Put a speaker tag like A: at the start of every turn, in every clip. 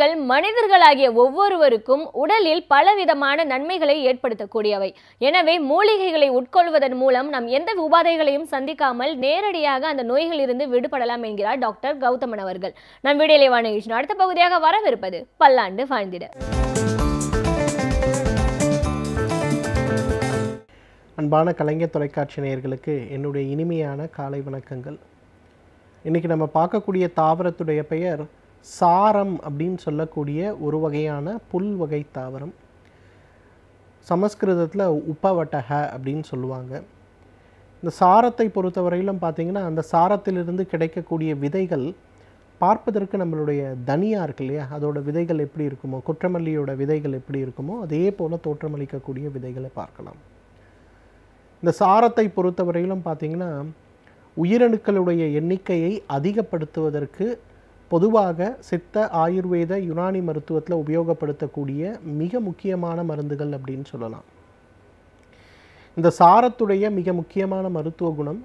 A: மூலிகைகள் மனிதர்களாகிய ஒவ்வொருவருக்கும் உடலில் பலவிதமான நன்மைகளை ஏற்படுத்தக்கூடியவை. எனவே மூலிகைகளை உட்கொள்வதன் மூலம் நாம் எந்த உபாதைகளையும் சந்திக்காமல் நேரடியாக அந்த நோய்களிலிருந்து விடுபடலாம் என்கிறார் டாக்டர் கௌதமன் அவர்கள். நம் வீடியோவில் நிகழ்ச்சியின் அடுத்த பகுதியாக வரவிருப்பது பல்லாண்டு வாழ்ந்திட.
B: அன்பான கலைஞர் தொலைக்காட்சி நேயர்களுக்கு என்னுடைய இனிமையான காலை வணக்கங்கள். இன்றைக்கி நம்ம பார்க்கக்கூடிய தாவரத்துடைய பெயர் சாரம் அப்படின்னு சொல்லக்கூடிய ஒரு வகையான புல் வகை தாவரம். சமஸ்கிருதத்தில் உப்பவட்டக அப்படின்னு சொல்லுவாங்க. இந்த சாரத்தை பொறுத்தவரையிலும் பார்த்திங்கன்னா அந்த சாரத்திலிருந்து கிடைக்கக்கூடிய விதைகள் பார்ப்பதற்கு நம்மளுடைய தனியா இருக்கு இல்லையா, அதோட விதைகள் எப்படி இருக்குமோ, குற்றமல்லியோட விதைகள் எப்படி இருக்குமோ அதே போல் தோற்றமளிக்கக்கூடிய விதைகளை பார்க்கலாம். இந்த சாரத்தை பொறுத்தவரையிலும் பார்த்திங்கன்னா உயிரணுக்களுடைய எண்ணிக்கையை அதிகப்படுத்துவதற்கு பொதுவாக சித்த ஆயுர்வேத யுனானி மருத்துவத்தில் உபயோகப்படுத்தக்கூடிய மிக முக்கியமான மருந்துகள் அப்படின்னு சொல்லலாம். இந்த சாரத்துடைய மிக முக்கியமான மருத்துவ குணம்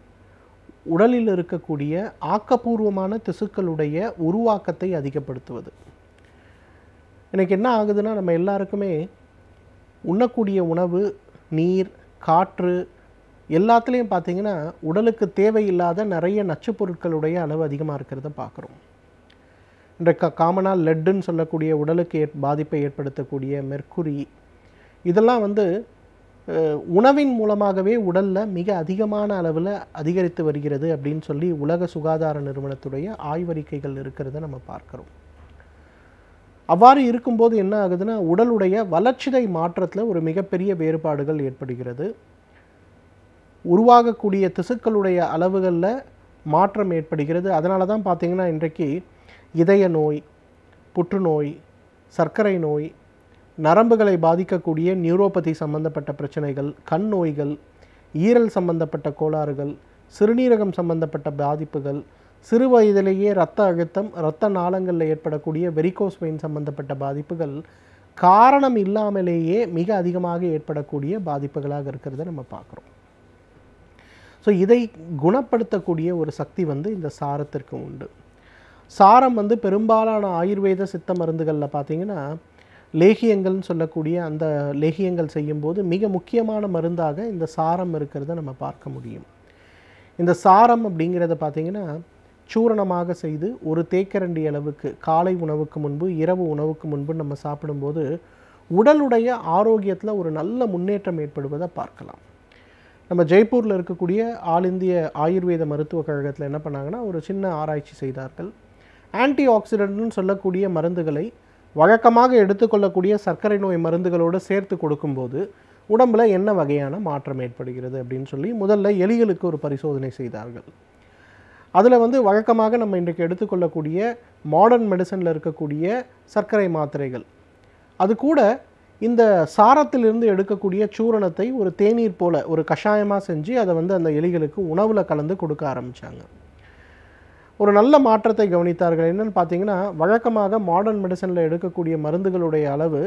B: உடலில் இருக்கக்கூடிய ஆக்கப்பூர்வமான திசுக்களுடைய உருவாக்கத்தை அதிகப்படுத்துவது. எனக்கு என்ன ஆகுதுன்னா, நம்ம எல்லாருக்குமே உண்ணக்கூடிய உணவு, நீர், காற்று எல்லாத்துலேயும் பார்த்திங்கன்னா உடலுக்கு தேவையில்லாத நிறைய நச்சு பொருட்களுடைய அளவு அதிகமாக இருக்கிறத பார்க்குறோம். இன்றைக்கு காமனாக லெட்டுன்னு சொல்லக்கூடிய உடலுக்கு பாதிப்பை ஏற்படுத்தக்கூடிய மெர்க்குரி, இதெல்லாம் உணவின் மூலமாகவே உடலில் மிக அதிகமான அளவில் அதிகரித்து வருகிறது அப்படின்னு சொல்லி உலக சுகாதார நிறுவனத்துடைய ஆய்வறிக்கைகள் இருக்கிறத நம்ம பார்க்குறோம். அவ்வாறு இருக்கும்போது என்ன ஆகுதுன்னா, உடலுடைய வளர்ச்சிதை மாற்றத்தில் ஒரு மிகப்பெரிய வேறுபாடுகள் ஏற்படுகிறது. உருவாகக்கூடிய திசுக்களுடைய அளவுகளில் மாற்றம் ஏற்படுகிறது. அதனால தான் பார்த்திங்கன்னா இன்றைக்கு இதய நோய், புற்றுநோய், சர்க்கரை நோய், நரம்புகளை பாதிக்கக்கூடிய நியூரோபதி சம்பந்தப்பட்ட பிரச்சனைகள், கண் நோய்கள், ஈரல் சம்பந்தப்பட்ட கோளாறுகள், சிறுநீரகம் சம்பந்தப்பட்ட பாதிப்புகள், சிறு வயதிலேயே இரத்த அழுத்தம், இரத்த நாளங்களில் ஏற்படக்கூடிய வெரிகோஸ் வெயின் சம்பந்தப்பட்ட பாதிப்புகள் காரணம் இல்லாமலேயே மிக அதிகமாக ஏற்படக்கூடிய பாதிப்புகளாக இருக்கிறத நம்ம பார்க்குறோம். ஸோ இதை குணப்படுத்தக்கூடிய ஒரு சக்தி இந்த சாரத்திற்கு உண்டு. சாரம் பெரும்பாலான ஆயுர்வேத சித்த மருந்துகளில் பார்த்திங்கன்னா லேகியங்கள்னு சொல்லக்கூடிய அந்த லேகியங்கள் செய்யும்போது மிக முக்கியமான மருந்தாக இந்த சாரம் இருக்கிறத நம்ம பார்க்க முடியும். இந்த சாரம் அப்படிங்கிறத பார்த்திங்கன்னா சூரணமாக செய்து ஒரு தேக்கரண்டி அளவுக்கு காலை உணவுக்கு முன்பு, இரவு உணவுக்கு முன்பு நம்ம சாப்பிடும்போது உடலுடைய ஆரோக்கியத்தில் ஒரு நல்ல முன்னேற்றம் ஏற்படுவதை பார்க்கலாம். நம்ம ஜெய்ப்பூரில் இருக்கக்கூடிய ஆல் இந்திய ஆயுர்வேத மருத்துவக் கழகத்தில் என்ன பண்ணாங்கன்னா ஒரு சின்ன ஆராய்ச்சி செய்தார்கள். ஆன்டி ஆக்சிடென்ட்னு சொல்லக்கூடிய மருந்துகளை வழக்கமாக எடுத்துக்கொள்ளக்கூடிய சர்க்கரை நோய் மருந்துகளோடு சேர்த்து கொடுக்கும்போது உடம்பில் என்ன வகையான மாற்றம் ஏற்படுகிறது அப்படின்னு சொல்லி முதல்ல எலிகளுக்கு ஒரு பரிசோதனை செய்தார்கள். அதில் வழக்கமாக நம்ம இன்றைக்கு எடுத்துக்கொள்ளக்கூடிய மாடர்ன் மெடிசனில் இருக்கக்கூடிய சர்க்கரை மாத்திரைகள், அது கூட இந்த சாரத்திலிருந்து எடுக்கக்கூடிய சூரணத்தை ஒரு தேநீர் போல் ஒரு கஷாயமாக செஞ்சு அதை அந்த எலிகளுக்கு உணவில் கலந்து கொடுக்க ஆரம்பித்தாங்க. ஒரு நல்ல மாற்றத்தை கவனித்தார்கள். என்னென்னு பார்த்தீங்கன்னா, வழக்கமாக மாடர்ன் மெடிசனில் எடுக்கக்கூடிய மருந்துகளுடைய அளவு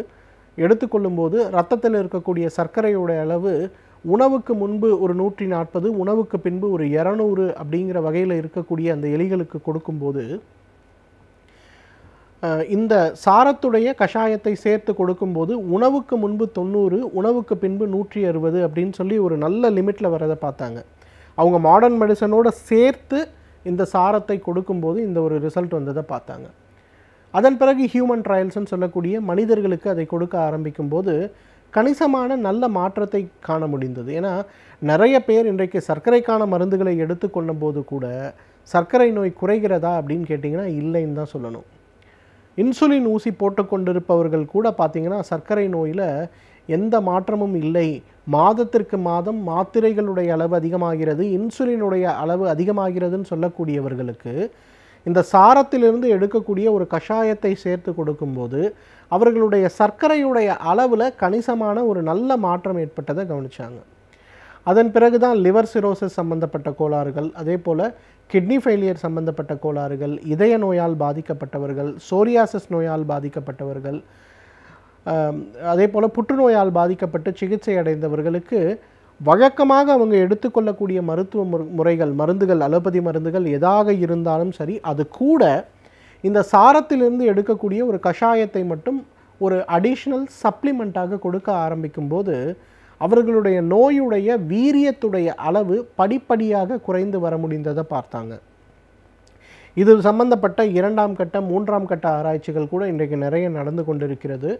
B: எடுத்துக்கொள்ளும்போது இரத்தத்தில் இருக்கக்கூடிய சர்க்கரையுடைய அளவு உணவுக்கு முன்பு ஒரு 140, உணவுக்கு பின்பு ஒரு 200 அப்படிங்கிற வகையில் இருக்கக்கூடிய அந்த எலிகளுக்கு கொடுக்கும்போது இந்த சாரத்துடைய கஷாயத்தை சேர்த்து கொடுக்கும்போது உணவுக்கு முன்பு 90, உணவுக்கு பின்பு 160 அப்படின்னு சொல்லி ஒரு நல்ல லிமிட்டில் வரதை பார்த்தாங்க. அவங்க மாடர்ன் மெடிசனோடு சேர்த்து இந்த சாரத்தை கொடுக்கும்போது இந்த ஒரு ரிசல்ட் வந்ததை பார்த்தாங்க. அதன் பிறகு ஹியூமன் ட்ரையல்ஸ்ன்னு சொல்லக்கூடிய மனிதர்களுக்கு அதை கொடுக்க ஆரம்பிக்கும்போது கணிசமான நல்ல மாற்றத்தை காண முடிந்தது. ஏன்னா நிறைய பேர் இன்றைக்கு சர்க்கரைக்கான மருந்துகளை எடுத்துக்கொள்ளும் போது கூட சர்க்கரை நோய் குறைகிறதா அப்படின்னு கேட்டிங்கன்னா இல்லைன்னு தான் சொல்லணும். இன்சுலின் ஊசி போட்டுக்கொண்டிருப்பவர்கள் கூட பார்த்திங்கன்னா சர்க்கரை நோயில் எந்த மாற்றமும் இல்லை, மாதத்திற்கு மாதம் மாத்திரைகளுடைய அளவு அதிகமாகிறது, இன்சுலினுடைய அளவு அதிகமாகிறதுன்னு சொல்லக்கூடியவர்களுக்கு இந்த சாரத்திலிருந்து எடுக்கக்கூடிய ஒரு கஷாயத்தை சேர்த்து கொடுக்கும்போது அவர்களுடைய சர்க்கரையுடைய அளவில் கணிசமான ஒரு நல்ல மாற்றம் ஏற்பட்டதை கவனித்தாங்க. அதன் பிறகு தான் லிவர் சிரோசிஸ் சம்பந்தப்பட்ட கோளாறுகள், அதே போல் கிட்னி ஃபெயிலியர் சம்பந்தப்பட்ட கோளாறுகள், இதய நோயால் பாதிக்கப்பட்டவர்கள், சோரியாசிஸ் நோயால் பாதிக்கப்பட்டவர்கள், அதே போல் புற்றுநோயால் பாதிக்கப்பட்டு சிகிச்சை அடைந்தவர்களுக்கு வழக்கமாக அவங்க எடுத்துக்கொள்ளக்கூடிய மருத்துவ முறைகள், மருந்துகள், அலோபதி மருந்துகள் எதாக இருந்தாலும் சரி, அது கூட இந்த சாரத்திலிருந்து எடுக்கக்கூடிய ஒரு கஷாயத்தை மட்டும் ஒரு அடிஷ்னல் சப்ளிமெண்ட்டாக கொடுக்க ஆரம்பிக்கும்போது அவர்களுடைய நோயுடைய வீரியத்துடைய அளவு படிப்படியாக குறைந்து வர முடிந்ததை பார்த்தாங்க. இது சம்பந்தப்பட்ட 2ஆம் கட்ட 3ஆம் கட்ட ஆராய்ச்சிகள் கூட இன்றைக்கு நிறைய நடந்து கொண்டிருக்கிறது.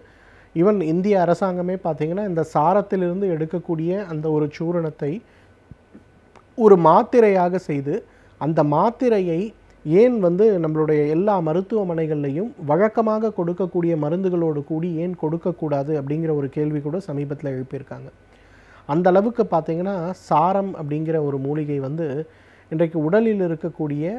B: ஈவன் இந்திய அரசாங்கமே பார்த்திங்கன்னா இந்த சாரத்திலிருந்து எடுக்கக்கூடிய அந்த ஒரு சூரணத்தை ஒரு மாத்திரையாக செய்து அந்த மாத்திரையை ஏன் நம்மளுடைய எல்லா மருத்துவமனைகள்லையும் வழக்கமாக கொடுக்கக்கூடிய மருந்துகளோடு கூடி ஏன் கொடுக்கக்கூடாது அப்படிங்கிற ஒரு கேள்வி கூட சமீபத்தில் எழுப்பியிருக்காங்க. அந்த அளவுக்கு பார்த்திங்கன்னா சாரம் அப்படிங்கிற ஒரு மூலிகை இன்றைக்கு உடலில் இருக்கக்கூடிய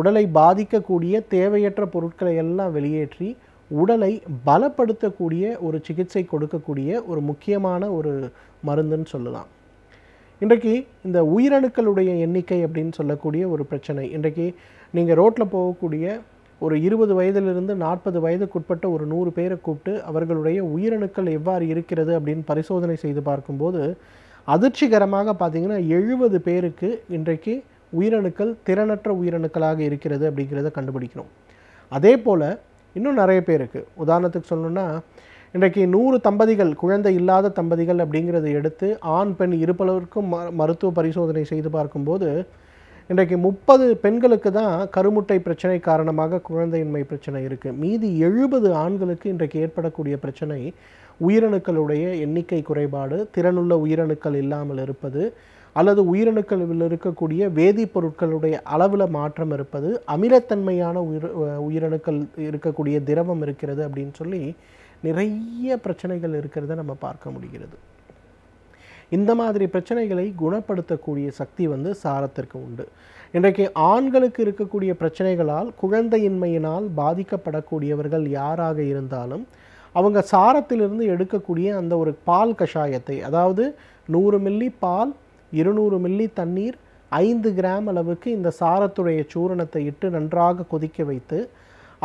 B: உடலை பாதிக்கக்கூடிய தேவையற்ற பொருட்களை எல்லாம் வெளியேற்றி உடலை பலப்படுத்தக்கூடிய ஒரு சிகிச்சை கொடுக்கக்கூடிய ஒரு முக்கியமான ஒரு மருந்துன்னு சொல்லலாம். இன்றைக்கு இந்த உயிரணுக்களுடைய எண்ணிக்கை அப்படின்னு சொல்லக்கூடிய ஒரு பிரச்சனை. இன்றைக்கு நீங்கள் ரோட்டில் போகக்கூடிய ஒரு 20 வயதிலிருந்து 40 வயதுக்குட்பட்ட ஒரு 100 பேரை கூப்பிட்டு அவர்களுடைய உயிரணுக்கள் எவ்வாறு இருக்கிறது அப்படின்னு பரிசோதனை செய்து பார்க்கும்போது அதிர்ச்சிகரமாக பார்த்திங்கன்னா 70 பேருக்கு இன்றைக்கு உயிரணுக்கள் திறனற்ற உயிரணுக்களாக இருக்கிறது அப்படிங்கிறத கண்டுபிடிக்கணும். அதே போல் இன்னும் நிறைய பேருக்கு உதாரணத்துக்கு சொல்லணுன்னா இன்றைக்கு 100 தம்பதிகள் குழந்தை இல்லாத தம்பதிகள் அப்படிங்கிறத எடுத்து ஆண் பெண் இருப்பளவிற்கும் மருத்துவ பரிசோதனை செய்து பார்க்கும்போது இன்றைக்கு 30 பெண்களுக்கு தான் கருமுட்டை பிரச்சனை காரணமாக குழந்தையின்மை பிரச்சனை இருக்குது. மீதி 70 ஆண்களுக்கு இன்றைக்கு ஏற்படக்கூடிய பிரச்சனை உயிரணுக்களுடைய எண்ணிக்கை குறைபாடு, திறனுள்ள உயிரணுக்கள் இல்லாமல் இருப்பது, அல்லது உயிரணுக்களில் இருக்கக்கூடிய வேதிப்பொருட்களுடைய அளவில் மாற்றம் இருப்பது, அமிலத்தன்மையான உயிரணுக்கள் இருக்கக்கூடிய திரவம் இருக்கிறது அப்படின்னு சொல்லி நிறைய பிரச்சனைகள் இருக்கிறத நம்ம பார்க்க முடிகிறது. இந்த மாதிரி பிரச்சனைகளை குணப்படுத்தக்கூடிய சக்தி சாரத்திற்கு உண்டு. இன்றைக்கு ஆண்களுக்கு இருக்கக்கூடிய பிரச்சனைகளால் குழந்தையின்மையினால் பாதிக்கப்படக்கூடியவர்கள் யாராக இருந்தாலும் அவங்க சாரத்திலிருந்து எடுக்கக்கூடிய அந்த ஒரு பால் கஷாயத்தை, அதாவது 100 மில்லி பால் 200 மில்லி தண்ணீர் 5 கிராம் அளவுக்கு இந்த சாரத்துடைய சூரணத்தை இட்டு நன்றாக கொதிக்க வைத்து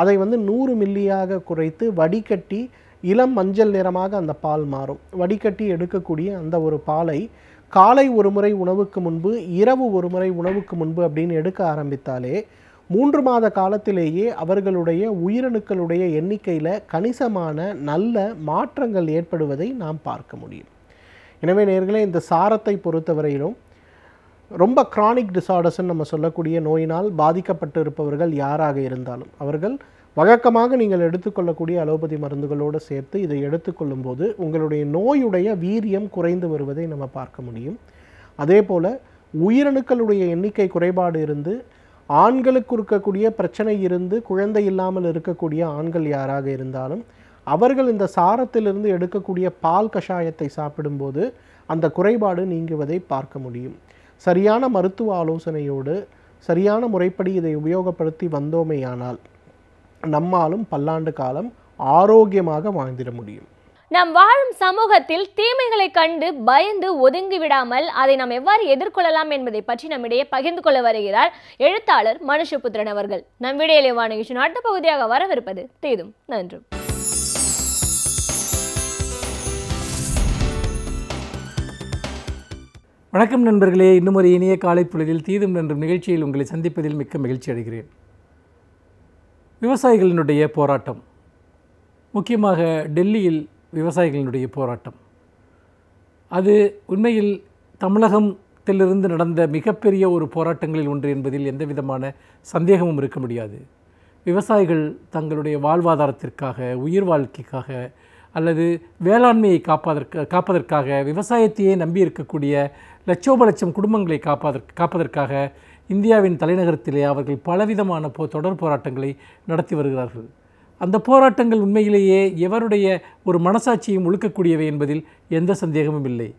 B: அதை 100 மில்லியாக குறைத்து வடிகட்டி இளம் மஞ்சள் நிறமாக அந்த பால் மாறும். வடிகட்டி எடுக்கக்கூடிய அந்த ஒரு பாலை காலை ஒரு முறை உணவுக்கு முன்பு, இரவு ஒரு முறை உணவுக்கு முன்பு அப்படின்னு எடுக்க ஆரம்பித்தாலே 3 மாத காலத்திலேயே அவர்களுடைய உயிரணுக்களுடைய எண்ணிக்கையில் கணிசமான நல்ல மாற்றங்கள் ஏற்படுவதை நாம் பார்க்க முடியும். எனவே நேயர்களே, இந்த சாரத்தை பொறுத்தவரையிலும் ரொம்ப கிரானிக் டிசார்டர்ஸ்ன்னு நம்ம சொல்லக்கூடிய நோயினால் பாதிக்கப்பட்டு இருப்பவர்கள் யாராக இருந்தாலும் அவர்கள் வழக்கமாக நீங்கள் எடுத்துக்கொள்ளக்கூடிய அலோபதி மருந்துகளோடு சேர்த்து இதை எடுத்துக்கொள்ளும் போது உங்களுடைய நோயுடைய வீரியம் குறைந்து வருவதை நம்ம பார்க்க முடியும். அதே போல் உயிரணுக்களுடைய எண்ணிக்கை குறைபாடு இருந்து ஆண்களுக்கு இருக்கக்கூடிய பிரச்சனை இருந்து குழந்தை இல்லாமல் இருக்கக்கூடிய ஆண்கள் யாராக இருந்தாலும் அவர்கள் இந்த சாரத்திலிருந்து எடுக்கக்கூடிய பால் கஷாயத்தை சாப்பிடும்போது அந்த குறைபாடு நீங்குவதை பார்க்க முடியும். சரியான மருத்துவ ஆலோசனையோடு சரியான முறைப்படி இதை உபயோகப்படுத்தி வந்தோமேயானால் நம்மாலும் பல்லாண்டு காலம் ஆரோக்கியமாக வாழ்ந்திட முடியும்.
A: நாம் வாழும் சமூகத்தில் தீமைகளை கண்டு பயந்து ஒதுங்கி விடாமல் அதை நாம் எவ்வாறு எதிர்கொள்ளலாம் என்பதை பற்றி நம்மிடையே பகிர்ந்து கொள்ள வருகிறார் எழுத்தாளர் மனுஷபுத்திரன் அவர்கள். நம் விடையிலேவான நிகழ்ச்சியின் அடுத்த பகுதியாக வரவிருப்பது தீதும் நன்றும்.
C: வணக்கம் நண்பர்களே, இன்னும் ஒரு இனிய காலை பொழுதில் தீதும் நன்றும் நிகழ்ச்சியில் உங்களை சந்திப்பதில் மிக்க மகிழ்ச்சி அடைகிறேன். விவசாயிகளினுடைய போராட்டம், முக்கியமாக டெல்லியில் விவசாயிகளினுடைய போராட்டம், அது உண்மையில் தமிழகத்திலிருந்து நடந்த மிகப்பெரிய ஒரு போராட்டங்களில் ஒன்று என்பதில் எந்த விதமான சந்தேகமும் இருக்க முடியாது. விவசாயிகள் தங்களுடைய வாழ்வாதாரத்திற்காக, உயிர் வாழ்க்கைக்காக அல்லது வேளாண்மையை காப்பதற்காக விவசாயத்தையே நம்பி இருக்கக்கூடிய லட்சோப லட்சம் குடும்பங்களை காப்பதற்காக இந்தியாவின் தலைநகரத்திலே அவர்கள் பலவிதமான தொடர் போராட்டங்களை நடத்தி வருகிறார்கள். அந்த போராட்டங்கள் உண்மையிலேயே எவருடைய ஒரு மனசாட்சியும் ஒழுக்கக்கூடியவை என்பதில் எந்த சந்தேகமும் இல்லை.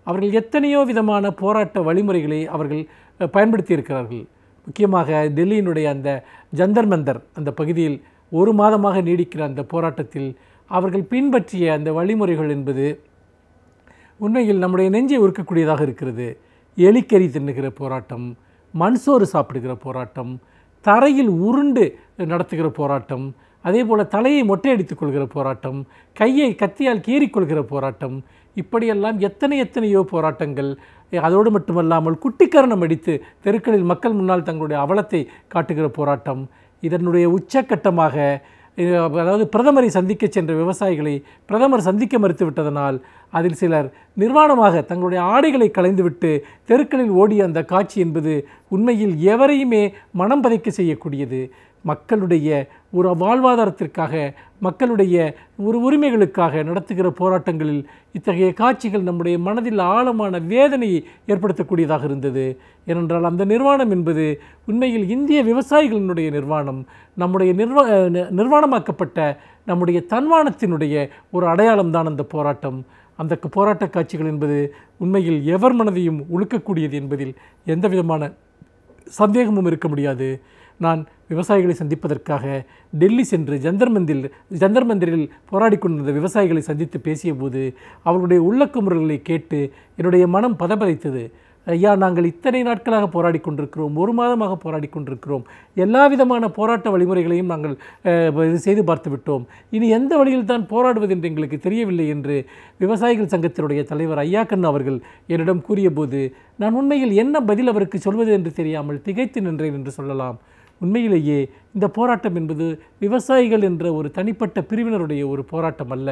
C: அவர்கள் எத்தனையோ விதமான போராட்ட வழிமுறைகளை அவர்கள் பயன்படுத்தியிருக்கிறார்கள். முக்கியமாக டெல்லியினுடைய அந்த ஜந்தர் மந்தர் அந்த பகுதியில் 1 மாதமாக நீடிக்கிற அந்த போராட்டத்தில் அவர்கள் பின்பற்றிய அந்த வழிமுறைகள் என்பது உண்மையில் நம்முடைய நெஞ்சை உருக்கக்கூடியதாக இருக்கிறது. எலிக்கறி தின்னுகிற போராட்டம், மண்சோறு சாப்பிடுகிற போராட்டம், தரையில் உருண்டு நடத்துகிற போராட்டம், அதே போல் தலையை மொட்டையடித்துக் கொள்கிற போராட்டம், கையை கத்தியால் கீறிக்கொள்கிற போராட்டம், இப்படியெல்லாம் எத்தனையோ போராட்டங்கள். அதோடு மட்டுமல்லாமல் குட்டிக்கரணம் அடித்து தெருக்களில் மக்கள் முன்னால் தங்களுடைய அவலத்தை காட்டுகிற போராட்டம், இதனுடைய உச்சக்கட்டமாக அதாவது பிரதமரை சந்திக்க சென்ற விவசாயிகளை பிரதமர் சந்திக்க மறுத்துவிட்டதனால் அதில் சிலர் நிர்வாணமாக தங்களுடைய ஆடைகளை களைந்துவிட்டு தெருக்களில் ஓடிய அந்த காட்சி என்பது உண்மையில் எவரையுமே மனம் பதைக்க செய்யக்கூடியது. மக்களுடைய ஒரு வாழ்வாதாரத்திற்காக, மக்களுடைய ஒரு உரிமைகளுக்காக நடத்துகிற போராட்டங்களில் இத்தகைய காட்சிகள் நம்முடைய மனதில் ஆழமான வேதனையை ஏற்படுத்தக்கூடியதாக இருந்தது. ஏனென்றால் அந்த நிர்வாணம் என்பது உண்மையில் இந்திய விவசாயிகளினுடைய நிர்வாணம், நம்முடைய நிர்வாணமாக்கப்பட்ட நம்முடைய தன்மானத்தினுடைய ஒரு அடையாளம்தான் அந்த போராட்டம். அந்த போராட்ட காட்சிகள் என்பது உண்மையில் எவர் மனதையும் உழுக்கக்கூடியது என்பதில் எந்த விதமான சந்தேகமும் இருக்க முடியாது. நான் விவசாயிகளை சந்திப்பதற்காக டெல்லி சென்று ஜந்தர் மந்திரில் போராடி கொண்டிருந்த விவசாயிகளை சந்தித்து பேசிய போது அவர்களுடைய உள்ளக்குமுறல்களை கேட்டு என்னுடைய மனம் பதபதைத்தது. ஐயா, நாங்கள் இத்தனை நாட்களாக போராடி கொண்டிருக்கிறோம், 1 மாதமாக போராடி கொண்டிருக்கிறோம், எல்லா விதமான போராட்ட வழிமுறைகளையும் நாங்கள் இது செய்து பார்த்து விட்டோம், இனி எந்த வழியில் தான் போராடுவது என்று எங்களுக்கு தெரியவில்லை என்று விவசாயிகள் சங்கத்தினுடைய தலைவர் ஐயாக்கண்ணு அவர்கள் என்னிடம் கூறிய போது நான் உண்மையில் என்ன பதில் அவருக்கு சொல்வது என்று தெரியாமல் திகைத்து நின்றேன் என்று சொல்லலாம். உண்மையிலேயே இந்த போராட்டம் என்பது விவசாயிகள் என்ற ஒரு தனிப்பட்ட பிரிவினருடைய ஒரு போராட்டம் அல்ல,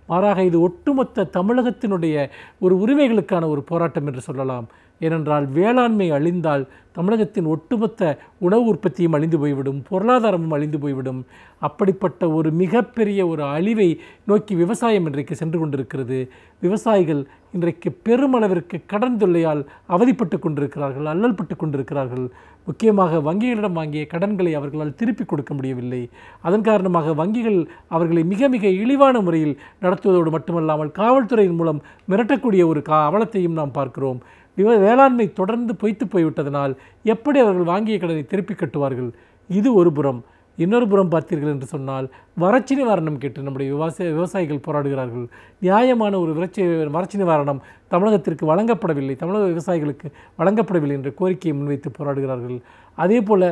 C: மாறாக இது ஒட்டுமொத்த தமிழகத்தினுடைய ஒரு உரிமைகளுக்கான ஒரு போராட்டம் என்று சொல்லலாம். ஏனென்றால் வேளாண்மை அழிந்தால் தமிழகத்தின் ஒட்டுமொத்த உணவு உற்பத்தியும் அழிந்து போய்விடும், பொருளாதாரமும் அழிந்து போய்விடும். அப்படிப்பட்ட ஒரு மிகப்பெரிய ஒரு அழிவை நோக்கி விவசாயம் இன்றைக்கு சென்று கொண்டிருக்கிறது. விவசாயிகள் இன்றைக்கு பெருமளவிற்கு கடன் தொல்லையால் அவதிப்பட்டு கொண்டிருக்கிறார்கள், அல்லல்பட்டு கொண்டிருக்கிறார்கள். முக்கியமாக வங்கிகளிடம் வாங்கிய கடன்களை அவர்களால் திருப்பி கொடுக்க முடியவில்லை. அதன் காரணமாக வங்கிகள் அவர்களை மிக மிக இழிவான முறையில் நடத்துவதோடு மட்டுமல்லாமல் காவல்துறையின் மூலம் மிரட்டக்கூடிய ஒரு அவலத்தையும் நாம் பார்க்கிறோம். வேளாண்மை தொடர்ந்து பொய்த்து போய்விட்டதனால் எப்படி அவர்கள் வாங்கிய கடனை திருப்பி கட்டுவார்கள்? இது ஒரு புறம். இன்னொரு புறம் பார்த்தீர்கள் என்று சொன்னால் வறட்சி நிவாரணம் கேட்டு நம்முடைய விவசாயிகள் போராடுகிறார்கள். நியாயமான ஒரு வறட்சி நிவாரணம் தமிழகத்திற்கு வழங்கப்படவில்லை, தமிழக விவசாயிகளுக்கு வழங்கப்படவில்லை என்ற கோரிக்கையை முன்வைத்து போராடுகிறார்கள். அதே போல்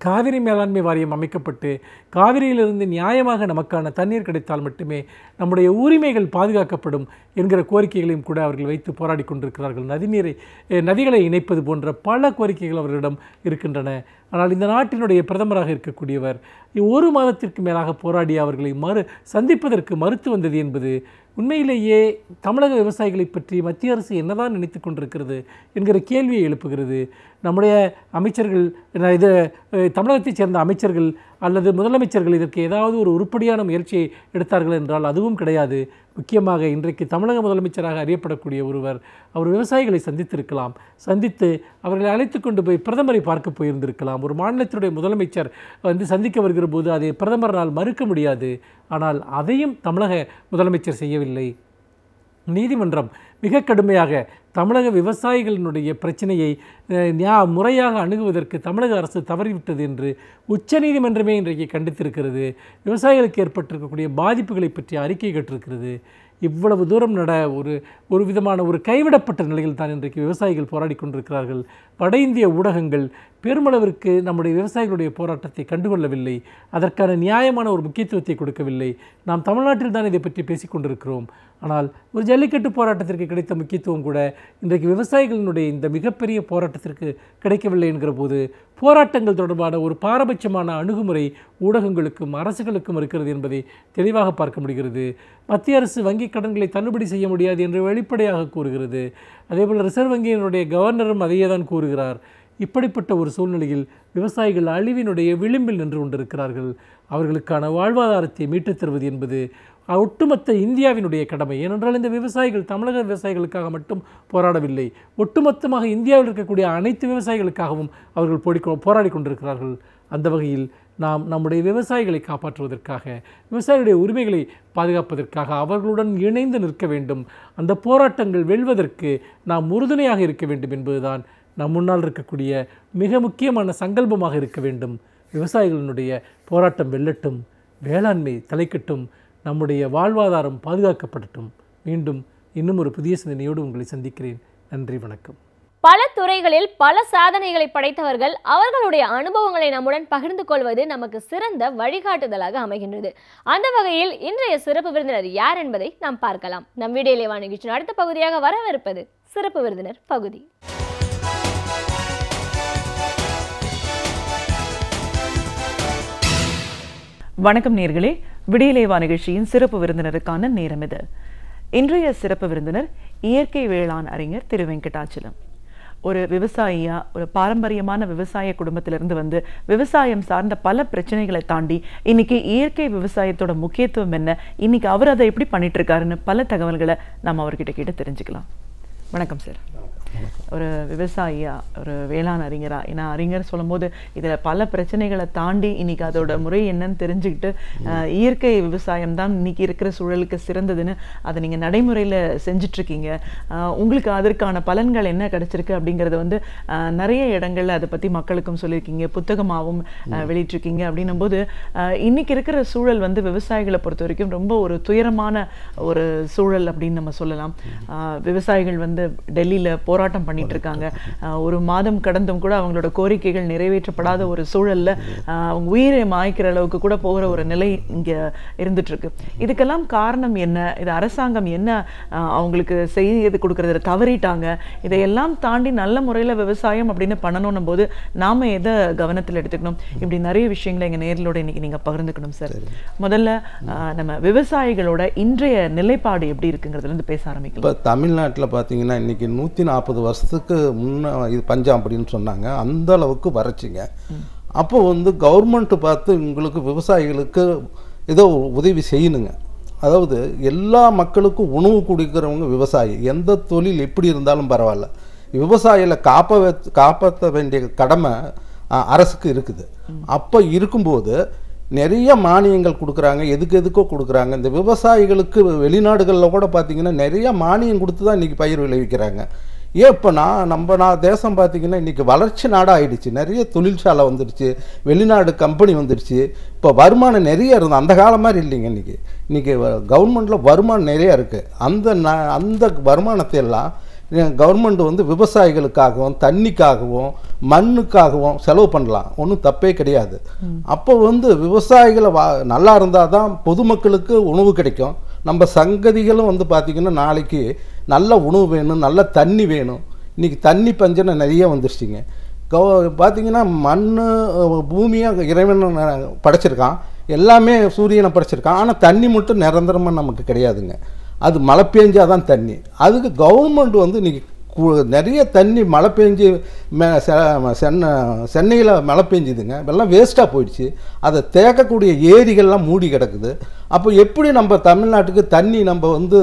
C: காவிரி மேலாண்மை வாரியம் அமைக்கப்பட்டு காவிரியிலிருந்து நியாயமாக நமக்கான தண்ணீர் கிடைத்தால் மட்டுமே நம்முடைய உரிமைகள் பாதுகாக்கப்படும் என்கிற கோரிக்கைகளையும் கூட அவர்கள் வைத்து போராடி கொண்டிருக்கிறார்கள். நதிகளை இணைப்பது போன்ற பல கோரிக்கைகள் அவர்களிடம் இருக்கின்றன. ஆனால் இந்த நாட்டினுடைய பிரதமராக இருக்கக்கூடியவர் 1 மாதத்திற்கு மேலாக போராடி அவர்களை சந்திப்பதற்கு மறுத்து வந்தது என்பது உண்மையிலேயே தமிழக விவசாயிகளை பற்றி மத்திய அரசு என்னதான் நினைத்து கொண்டிருக்கிறது என்கிற கேள்வியை எழுப்புகிறது. நம்முடைய அமைச்சர்கள், இது தமிழகத்தைச் சேர்ந்த அமைச்சர்கள் அல்லது முதலமைச்சர்கள் இதற்கு ஏதாவது ஒரு உருப்படியான முயற்சியை எடுத்தார்கள் என்றால் அதுவும் கிடையாது. முக்கியமாக இன்றைக்கு தமிழக முதலமைச்சராக அறியப்படக்கூடிய ஒருவர் அவர் விவசாயிகளை சந்தித்திருக்கலாம், சந்தித்து அவர்களை அழைத்து கொண்டு போய் பிரதமரை பார்க்க போயிருந்திருக்கலாம். ஒரு மாநிலத்தினுடைய முதலமைச்சர் சந்திக்க வருகிற போது அதை பிரதமரால் மறுக்க முடியாது. ஆனால் அதையும் தமிழக முதலமைச்சர் செய்யவில்லை. நீதிமன்றம் மிக கடுமையாக தமிழக விவசாயிகளினுடைய பிரச்சனையை முறையாக அணுகுவதற்கு தமிழக அரசு தவறிவிட்டது என்று உச்சநீதிமன்றமே இன்றைக்கு கண்டித்திருக்கிறது. விவசாயிகளுக்கு ஏற்பட்டிருக்கக்கூடிய பாதிப்புகளை பற்றி அறிக்கை கேட்டிருக்கிறது. இவ்வளவு தூரம் ஒரு விதமான ஒரு கைவிடப்பட்ட நிலையில் தான் இன்றைக்கு விவசாயிகள் போராடி கொண்டிருக்கிறார்கள். வட இந்திய ஊடகங்கள் பெருமளவிற்கு நம்முடைய விவசாயிகளுடைய போராட்டத்தை கண்டுகொள்ளவில்லை, அதற்கான நியாயமான ஒரு முக்கியத்துவத்தை கொடுக்கவில்லை. நாம் தமிழ்நாட்டில் தான் இதை பற்றி பேசிக்கொண்டிருக்கிறோம். ஆனால் ஒரு ஜல்லிக்கட்டு போராட்டத்திற்கு கிடைத்த முக்கியத்துவம் கூட இன்றைக்கு விவசாயிகளினுடைய இந்த மிகப்பெரிய போராட்டத்திற்கு கிடைக்கவில்லை என்கிற போது போராட்டங்கள் தொடர்பான ஒரு பாரபட்சமான அணுகுமுறை ஊடகங்களுக்கும் அரசுகளுக்கும் இருக்கிறது என்பதை தெளிவாக பார்க்க முடிகிறது. மத்திய அரசு வங்கி கடன்களை தள்ளுபடி செய்ய முடியாது என்று வெளிப்படையாக கூறுகிறது. அதேபோல் ரிசர்வ் வங்கியினுடைய கவர்னரும் அதையே தான் கூறுகிறார். இப்படிப்பட்ட ஒரு சூழ்நிலையில் விவசாயிகள் அழிவினுடைய விளிம்பில் நின்று கொண்டிருக்கிறார்கள். அவர்களுக்கான வாழ்வாதாரத்தை மீட்டுத் தருவது என்பது ஒட்டுமொத்த இந்தியாவினுடைய கடமை. ஏனென்றால் இந்த விவசாயிகள் தமிழக விவசாயிகளுக்காக மட்டும் போராடவில்லை, ஒட்டுமொத்தமாக இந்தியாவில் இருக்கக்கூடிய அனைத்து விவசாயிகளுக்காகவும் அவர்கள் போராடி கொண்டிருக்கிறார்கள். அந்த வகையில் நாம் நம்முடைய விவசாயிகளை காப்பாற்றுவதற்காக, விவசாயிகளுடைய உரிமைகளை பாதுகாப்பதற்காக அவர்களுடன் இணைந்து நிற்க வேண்டும். அந்த போராட்டங்கள் வெல்வதற்கு நாம் உறுதுணையாக இருக்க வேண்டும் என்பதுதான் நம் முன்னால் இருக்கக்கூடிய மிக முக்கியமான சங்கல்பமாக இருக்க வேண்டும். விவசாயிகளினுடைய போராட்டம் வெல்லட்டும், வேளாண்மை தலைக்கட்டும், நம்முடைய வாழ்வாதாரம் பாதுகாக்கப்படட்டும். மீண்டும் இன்னும் ஒரு புதிய சிந்தனையோடு உங்களை சந்திக்கிறேன். நன்றி, வணக்கம்.
A: பல துறைகளில் பல சாதனைகளை படைத்தவர்கள் அவர்களுடைய அனுபவங்களை நம்முடன் பகிர்ந்து கொள்வது நமக்கு சிறந்த வழிகாட்டுதலாக அமைகின்றது. அந்த வகையில் இன்றைய சிறப்பு விருந்தினர் யார் என்பதை நாம் பார்க்கலாம். நம் வீடியோலே நிகழ்ச்சியின் அடுத்த பகுதியாக வரவிருப்பது சிறப்பு விருந்தினர் பகுதி.
D: வணக்கம் நேர்களே, விடியலேவா நிகழ்ச்சியின் சிறப்பு விருந்தினருக்கான நேரம் இது. இன்றைய சிறப்பு விருந்தினர் இயற்கை வேளாண் அறிஞர் திரு வெங்கடாச்சலம். ஒரு விவசாயியா, ஒரு பாரம்பரியமான விவசாய குடும்பத்திலிருந்து வந்து விவசாயம் சார்ந்த பல பிரச்சனைகளை தாண்டி இன்னைக்கு இயற்கை விவசாயத்தோட முக்கியத்துவம் என்ன, இன்னைக்கு அவர் அதை எப்படி பண்ணிட்டு இருக்காருன்னு பல தகவல்களை நம்ம அவர்கிட்ட கேட்டு தெரிஞ்சுக்கலாம். வணக்கம் சார். ஒரு விவசாயியா, ஒரு வேளாண் அறிஞரா, ஏன்னா அறிஞர் சொல்லும் போது இதுல பல பிரச்சனைகளை தாண்டி இன்னைக்கு அதோட முறை என்னன்னு தெரிஞ்சுக்கிட்டு இயற்கை விவசாயம் தான் இன்னைக்கு இருக்கிற சூழலுக்கு சிறந்ததுன்னு அதை நீங்க நடைமுறையில செஞ்சுட்டு இருக்கீங்க. உங்களுக்கு அதற்கான பலன்கள் என்ன கிடைச்சிருக்கு அப்படிங்கறத வந்து நிறைய இடங்கள்ல அதை பத்தி மக்களுக்கும் சொல்லியிருக்கீங்க, புத்தகமாகவும் வெளியிட்டிருக்கீங்க. அப்படின்னும் போது இன்னைக்கு இருக்கிற சூழல் வந்து விவசாயிகளை பொறுத்த வரைக்கும் ரொம்ப ஒரு துயரமான ஒரு சூழல் அப்படின்னு நம்ம சொல்லலாம். விவசாயிகள் வந்து டெல்லியில போராட்டம் பண்ணிட்டு இருக்காங்க. ஒரு மாதம் கடந்தும் கூட அவங்களோட கோரிக்கைகள் நிறைவேற்றப்படாத ஒரு சூழல்ல அவங்க உயிரை மாய்க்கிற அளவுக்கு கூட போகிற ஒரு நிலை இங்க இருந்துட்டு இருக்கு. இதுக்கெல்லாம் காரணம் என்ன? இது அரசாங்கம் என்ன அவங்களுக்கு செய்து கொடுக்கறத தவறிட்டாங்க? இதையெல்லாம் தாண்டி நல்ல முறையில விவசாயம் அப்படின்னு பண்ணணும் போது நாம எதை கவனத்தில் எடுத்துக்கணும்? இப்படி நிறைய விஷயங்களை எங்க நேர்களோட இன்னைக்கு நீங்க பகிர்ந்துக்கணும் சார். முதல்ல நம்ம விவசாயிகளோட இன்றைய நிலைப்பாடு எப்படி இருக்குங்கிறதுல இருந்து பேச ஆரம்பிக்கலாம்.
E: இப்போ தமிழ்நாட்டில் பார்த்தீங்கன்னா இன்னைக்கு 140 வருஷத்துக்கு முன்ன இது பஞ்சம் அப்படின்னு சொன்னாங்க. அந்த அளவுக்கு வறட்சிங்க. அப்போ வந்து கவர்மெண்ட் பார்த்து உங்களுக்கு விவசாயிகளுக்கு ஏதோ உதவி செய்யணுங்க. அதாவது எல்லா மக்களுக்கும் உணவு கொடுக்கிறவங்க விவசாயி. எந்த தொழில் எப்படி இருந்தாலும் பரவாயில்ல, விவசாயிகளை காப்பாற்ற வேண்டிய கடமை அரசுக்கு இருக்குது. அப்போ இருக்கும்போது நிறைய மானியங்கள் கொடுக்குறாங்க, எதுக்கோ கொடுக்குறாங்க. இந்த விவசாயிகளுக்கு வெளிநாடுகளில் கூட பார்த்திங்கன்னா நிறைய மானியம் கொடுத்து தான் இன்றைக்கி பயிர் விளைவிக்கிறாங்க. ஏன் இப்போ நம்ம தேசம் பார்த்திங்கன்னா இன்றைக்கி வளர்ச்சி நாடாக ஆகிடுச்சு. நிறைய தொழிற்சாலை வந்துடுச்சு, வெளிநாடு கம்பெனி வந்துடுச்சு. இப்போ வருமானம் நிறைய இருந்தது, அந்த காலம் மாதிரி இல்லைங்க. இன்றைக்கி கவர்மெண்ட்டில் வருமானம் நிறையா இருக்குது. அந்த வருமானத்தை எல்லாம் கவர்மெண்ட் வந்து விவசாயிகளுக்காகவும் தண்ணிக்காகவும் மண்ணுக்காகவும் செலவு பண்ணலாம், ஒன்றும் தப்பே கிடையாது. அப்போ வந்து விவசாயிகளை நல்லா இருந்தால் தான் பொதுமக்களுக்கு உணவு கிடைக்கும். நம்ம சங்கதிகளும் வந்து பார்த்திங்கன்னா நாளைக்கு நல்ல உணவு வேணும், நல்ல தண்ணி வேணும். இன்றைக்கி தண்ணி பஞ்சனை நிறைய வந்துருச்சுங்க. பார்த்திங்கன்னா மண் பூமியாக இறைவன் படைச்சிருக்கான், எல்லாமே சூரியனை படைச்சிருக்கான். ஆனால் தண்ணி மட்டும் நிரந்தரமாக நமக்கு கிடையாதுங்க. அது மழை பெஞ்சாதான் தண்ணி. அதுக்கு கவர்மெண்ட் வந்து இன்றைக்கி நிறைய தண்ணி மழை பெஞ்சு சென்னையில் மழை பெஞ்சுதுங்க, எல்லாம் வேஸ்ட்டாக போயிடுச்சு. அதை தேக்கக்கூடிய ஏரிகள்லாம் மூடி கிடக்குது. அப்போ எப்படி நம்ம தமிழ்நாட்டுக்கு தண்ணி, நம்ம வந்து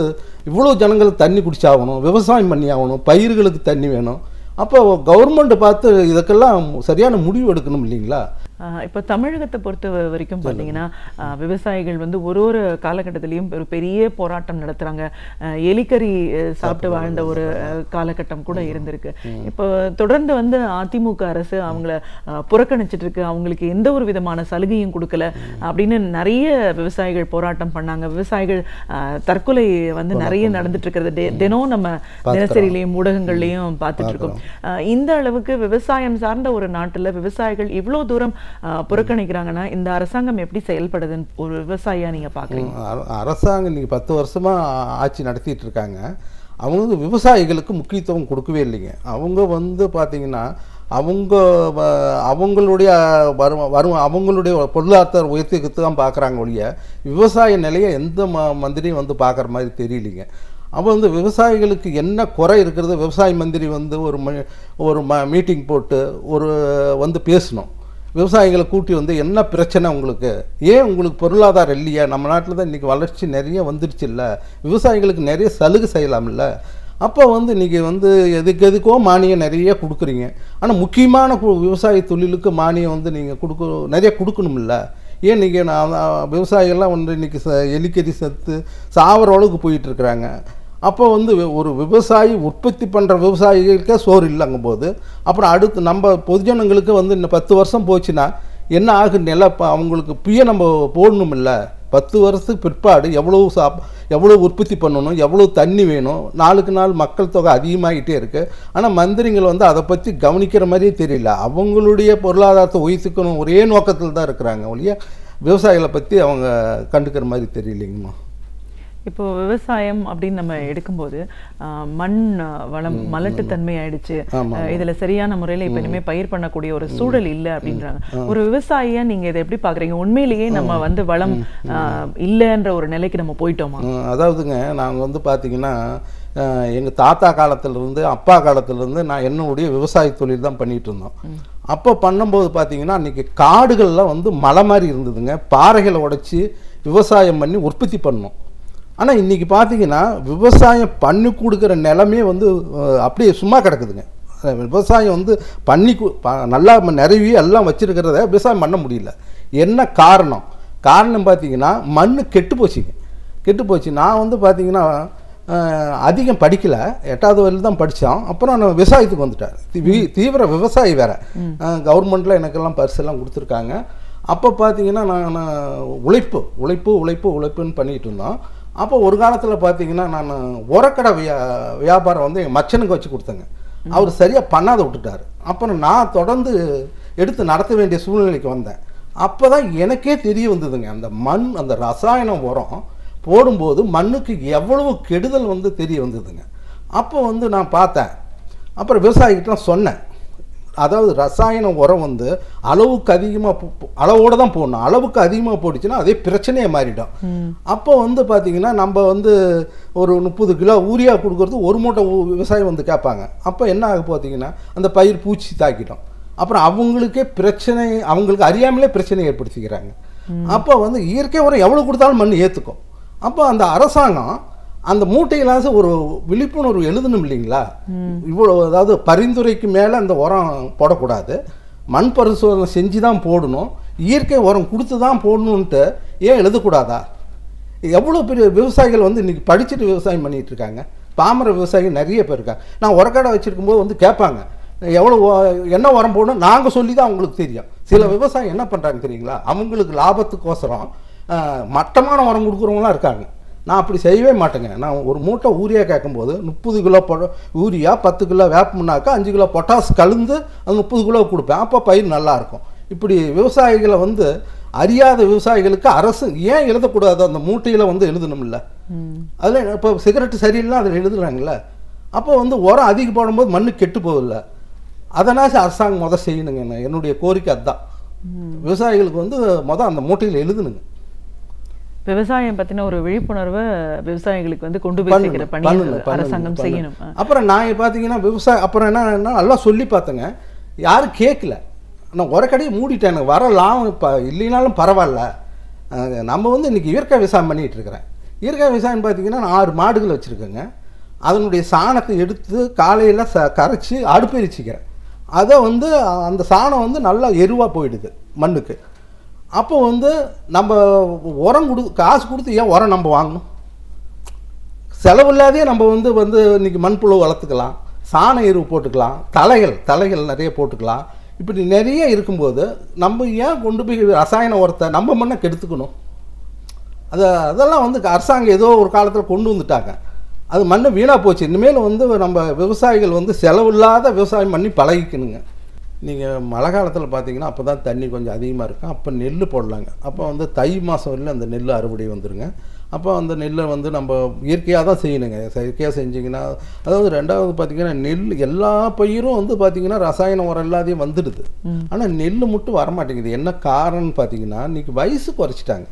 E: இவ்வளோ ஜனங்களுக்கு தண்ணி குடிச்சாகணும், விவசாயம் பண்ணி ஆகணும், பயிர்களுக்கு தண்ணி வேணும். அப்போ கவர்மெண்ட் பார்த்து இதுக்கெல்லாம் சரியான முடிவு எடுக்கணும் இல்லைங்களா?
D: இப்போ தமிழகத்தை பொறுத்த வரைக்கும் பார்த்தீங்கன்னா விவசாயிகள் வந்து ஒரு காலகட்டத்திலையும் ஒரு பெரிய போராட்டம் நடத்துகிறாங்க. எலிக்கறி சாப்பிட்டு வாழ்ந்த ஒரு காலகட்டம் கூட இருந்திருக்கு. இப்போ தொடர்ந்து வந்து அதிமுக அரசு அவங்கள புறக்கணிச்சிட்டு இருக்கு, அவங்களுக்கு எந்த ஒரு விதமான சலுகையும் கொடுக்கல அப்படின்னு நிறைய விவசாயிகள் போராட்டம் பண்ணாங்க. விவசாயிகள் தற்கொலை வந்து நிறைய நடந்துட்டு இருக்கிறது தினம் நம்ம தினசரிலையும் ஊடகங்கள்லையும் பார்த்துட்டு இருக்கோம். இந்த அளவுக்கு விவசாயம் சார்ந்த ஒரு நாட்டில் விவசாயிகள் இவ்வளோ தூரம் புறக்கணிக்கிறாங்கன்னா இந்த அரசாங்கம் எப்படி செயல்படுதுன்னு ஒரு விவசாயியா நீங்க பாக்குறீங்க?
E: அரசாங்கம் இன்னைக்கு 10 வருஷமா ஆட்சி நடத்திட்டு இருக்காங்க. அவங்க வந்து விவசாயிகளுக்கு முக்கியத்துவம் கொடுக்கவே இல்லைங்க. அவங்க வந்து பார்த்தீங்கன்னா அவங்களுடைய அவங்களுடைய பொருளாதார உயர்த்திக்கு தான் பார்க்குறாங்க ஒழிய விவசாய நிலையை எந்த மந்திரியும் வந்து பார்க்குற மாதிரி தெரியலிங்க. அவன் வந்து விவசாயிகளுக்கு என்ன குறை இருக்கிறது, விவசாய மந்திரி வந்து ஒரு மீட்டிங் போட்டு வந்து பேசணும். விவசாயிகளை கூட்டி வந்து என்ன பிரச்சனை உங்களுக்கு, ஏன் உங்களுக்கு பொருளாதாரம் இல்லையா? நம்ம நாட்டில் தான் இன்றைக்கி வளர்ச்சி நிறைய வந்துடுச்சு இல்லை, விவசாயிகளுக்கு நிறைய சலுகை செய்யலாம்ல. அப்போ வந்து இன்றைக்கி வந்து எதுக்கோ மானியம் நிறைய கொடுக்குறீங்க. ஆனால் முக்கியமான விவசாய தொழிலுக்கு மானியம் வந்து நீங்கள் நிறைய கொடுக்கணும்ல. ஏன் நீங்கள் விவசாயிகள்லாம் வந்து இன்றைக்கி எலிக்கறி சத்து சாவர அளவுக்கு போயிட்டுருக்குறாங்க. அப்போ வந்து ஒரு விவசாயி உற்பத்தி பண்ணுற விவசாயிகளுக்கே சோறு இல்லைங்கும் போது அப்புறம் அடுத்து நம்ம பொதுஜனங்களுக்கு வந்து இன்னும் 10 வருஷம் போச்சுன்னா என்ன ஆகுது நிலை? அவங்களுக்கு நம்ம போடணும் இல்லை. 10 வருஷத்துக்கு பிற்பாடு எவ்வளோ உற்பத்தி பண்ணணும், எவ்வளோ தண்ணி வேணும், நாளுக்கு நாள் மக்கள் தொகை அதிகமாகிட்டே இருக்குது. ஆனால் மந்திரிகள் வந்து அதை பற்றி கவனிக்கிற மாதிரியே தெரியல. அவங்களுடைய பொருளாதாரத்தை உயர்த்திக்கணும் ஒரே நோக்கத்தில் தான் இருக்கிறாங்க ஒழிய விவசாயிகளை பற்றி அவங்க கண்டுக்கிற மாதிரி தெரியலைங்கம்மா.
D: இப்போ விவசாயம் அப்படின்னு நம்ம எடுக்கும்போது மண் வளம் மலட்டுத்தன்மை ஆயிடுச்சு, இதுல சரியான முறையில இப்ப இனிமே பயிர் பண்ணக்கூடிய ஒரு சூழல் இல்லை அப்படின்றாங்க. ஒரு விவசாயியா நீங்க இதை எப்படி பாக்குறீங்க? உண்மையிலேயே நம்ம வந்து வளம் இல்லைன்ற ஒரு நிலைக்கு நம்ம போயிட்டோமா?
E: அதாவதுங்க நாங்கள் வந்து பார்த்தீங்கன்னா எங்கள் தாத்தா காலத்திலேருந்து அப்பா காலத்திலேருந்து நான் என்னுடைய விவசாய தொழில் தான் பண்ணிகிட்டு இருந்தோம். அப்போ பண்ணும்போது பார்த்தீங்கன்னா அன்றைக்கி காடுகள்லாம் வந்து மலை மாதிரி இருந்ததுங்க. பாறைகளை உடைச்சி விவசாயம் பண்ணி உற்பத்தி பண்ணோம். ஆனால் இன்றைக்கி பார்த்தீங்கன்னா விவசாயம் பண்ணி கொடுக்குற நிலமே வந்து அப்படியே சும்மா கிடக்குதுங்க. விவசாயம் வந்து பண்ணி நல்லா நிறைவி எல்லாம் வச்சுருக்கிறத விவசாயம் பண்ண முடியல. என்ன காரணம் பார்த்தீங்கன்னா மண் கெட்டு போச்சு. நான் வந்து பார்த்தீங்கன்னா அதிகம் படிக்கலை, 8வது வரையில் தான் படித்தோம். அப்புறம் நான் விவசாயத்துக்கு வந்துட்டேன். தீவிர விவசாயி வேறு. கவர்மெண்ட்டில் எனக்கெல்லாம் பரிசெல்லாம் கொடுத்துருக்காங்க. அப்போ பார்த்தீங்கன்னா நான் உழைப்புன்னு பண்ணிகிட்டு இருந்தோம். அப்போ ஒரு காலத்தில் பார்த்தீங்கன்னா நான் உரக்கடை வியாபாரம் வந்து எங்கள் மச்சனுக்கு வச்சு கொடுத்தேங்க. அவர் சரியாக பண்ணாத விட்டுட்டார். அப்புறம் நான் தொடர்ந்து எடுத்து நடத்த வேண்டிய சூழ்நிலைக்கு வந்தேன். அப்போ தான் எனக்கே தெரிய வந்ததுங்க, அந்த மண் அந்த ரசாயன உரம் போடும்போது மண்ணுக்கு எவ்வளவு கெடுதல் வந்து தெரிய வந்ததுங்க. அப்போ வந்து நான் பார்த்தேன். அப்புறம் விவசாயிகிட்டலாம் சொன்னேன், அதாவது ரசாயன உரம் வந்து அளவுக்கு அதிகமாக அளவோடு தான் போடணும். அளவுக்கு அதிகமாக போட்டுச்சுன்னா அதே பிரச்சனையே மாறிடும். அப்போ வந்து பார்த்தீங்கன்னா நம்ம வந்து ஒரு 30 கிலோ ஊரியா கொடுக்குறது ஒரு மூட்டை விவசாயம் வந்து கேட்பாங்க. அப்போ என்ன ஆக பார்த்தீங்கன்னா அந்த பயிர் பூச்சி தாக்கிட்டோம். அப்புறம் அவங்களுக்கே பிரச்சனை, அவங்களுக்கு அறியாமலே பிரச்சனை ஏற்படுத்திக்கிறாங்க. அப்போ வந்து இயற்கை உரம் எவ்வளோ கொடுத்தாலும் மண் ஏற்றுக்கும். அப்போ அந்த அரசாங்கம் அந்த மூட்டையிலாச ஒரு விழிப்புணர்வு எழுதணும் இல்லைங்களா? இவ்வளோ அதாவது பரிந்துரைக்கு மேலே அந்த உரம் போடக்கூடாது, மண் பரிசோதனை செஞ்சு தான் போடணும், இயற்கை உரம் கொடுத்து தான் போடணுன்ட்டு ஏன் எழுதக்கூடாதா? எவ்வளோ பெரிய விவசாயிகள் வந்து இன்றைக்கி படிச்சுட்டு விவசாயம் பண்ணிகிட்டு இருக்காங்க. பாமர விவசாயிகள் நிறைய பேர் இருக்காங்க. நான் உரக்கடை வச்சுருக்கும்போது வந்து கேட்பாங்க, எவ்வளோ என்ன உரம் போடணும் நாங்கள் சொல்லி தான் அவங்களுக்கு தெரியும். சில விவசாயம் என்ன பண்ணுறாங்க தெரியுங்களா? அவங்களுக்கு லாபத்துக்கோசரம் மட்டமான உரம் கொடுக்குறவங்களாம் இருக்காங்க. நான் அப்படி செய்யவே மாட்டேங்க. நான் ஒரு மூட்டை ஊரியா கேட்கும்போது 30 கிலோ ஊரியா, 10 கிலோ வேப்பமுன்னாக்கா 5 கிலோ பொட்டாஸ் கலந்து அது 30 கிலோ கொடுப்பேன். அப்போ பயிர் நல்லாயிருக்கும். இப்படி விவசாயிகளை வந்து அறியாத விவசாயிகளுக்கு அரசு ஏன் எழுதக்கூடாது? அந்த மூட்டையில் வந்து எழுதணும்ல. அதில் இப்போ சிகரெட்டு சரியில்லைன்னா அதில் எழுதுறாங்கல்ல. அப்போ வந்து உரம் அதிகம் போடும்போது மண்ணு கெட்டு போகல. அதனால அரசாங்கம் செய்யணுங்க. என்னுடைய கோரிக்கை அதுதான். விவசாயிகளுக்கு வந்து அந்த மூட்டையில் எழுதணுங்க.
D: விவசாயம் பத்தின ஒரு விழிப்புணர்வை விவசாயிகளுக்கு வந்து கொண்டு போய் சேர்க்கிற பணி அரசாங்கம் செய்யணும்.
E: அப்புறம் நான் பார்த்தீங்கன்னா விவசாயம் அப்புறம் என்ன எல்லாம் சொல்லி பார்த்தேங்க, யாரும் கேட்கல. நான் உரக்கடையை மூடிட்டேன். எனக்கு வர லாபம் இப்போ இல்லைனாலும் பரவாயில்ல, நம்ம வந்து இன்றைக்கி இயற்கை விவசாயம் பண்ணிகிட்டு இருக்கிறேன். இயற்கை விவசாயம் பார்த்தீங்கன்னா நான் 6 மாடுகள் வச்சுருக்கேங்க. அதனுடைய சாணத்தை எடுத்து காலையில் கரைச்சி அடுப்பெரிச்சிக்கிறேன். அதை வந்து அந்த சாணம் வந்து நல்லா எருவாக போயிடுது மண்ணுக்கு. அப்போ வந்து நம்ம உரம் காசு கொடுத்து ஏன் உரம் நம்ம வாங்கணும்? செலவில்லாதே நம்ம வந்து இன்றைக்கி மண்புழு வளர்த்துக்கலாம், சாண எருவு போட்டுக்கலாம், தலைகள் நிறைய போட்டுக்கலாம். இப்படி நிறைய இருக்கும்போது நம்ம ஏன் கொண்டு போய் ரசாயன உரத்தை நம்ம மண்ணை கெடுத்துக்கணும்? அதெல்லாம் வந்து அரசாங்கம் ஏதோ ஒரு காலத்தில் கொண்டு வந்துட்டாங்க. அது மண்ணை வீணாக போச்சு. இனிமேல் வந்து நம்ம விவசாயிகள் வந்து செலவில்லாத விவசாயம் பண்ணி பழகிக்கணுங்க. நீங்கள் மழை காலத்தில் பார்த்தீங்கன்னா அப்போ தான் தண்ணி கொஞ்சம் அதிகமாக இருக்கும். அப்போ நெல் போடலாங்க. அப்போ வந்து தை மாதம் வரையிலும் அந்த நெல் அறுவடை வந்துடுங்க. அப்போ அந்த நெல்லை வந்து நம்ம இயற்கையாக தான் செய்யணுங்க. செயற்கையாக செஞ்சிங்கன்னா அதாவது ரெண்டாவது பார்த்தீங்கன்னா நெல் எல்லா பயிரும் வந்து பார்த்தீங்கன்னா ரசாயன உரம் எல்லாத்தையும் வந்துடுது. ஆனால் நெல் மட்டும் வரமாட்டேங்குது. என்ன காரணம்னு பார்த்தீங்கன்னா இன்றைக்கி வயசு குறைச்சிட்டாங்க.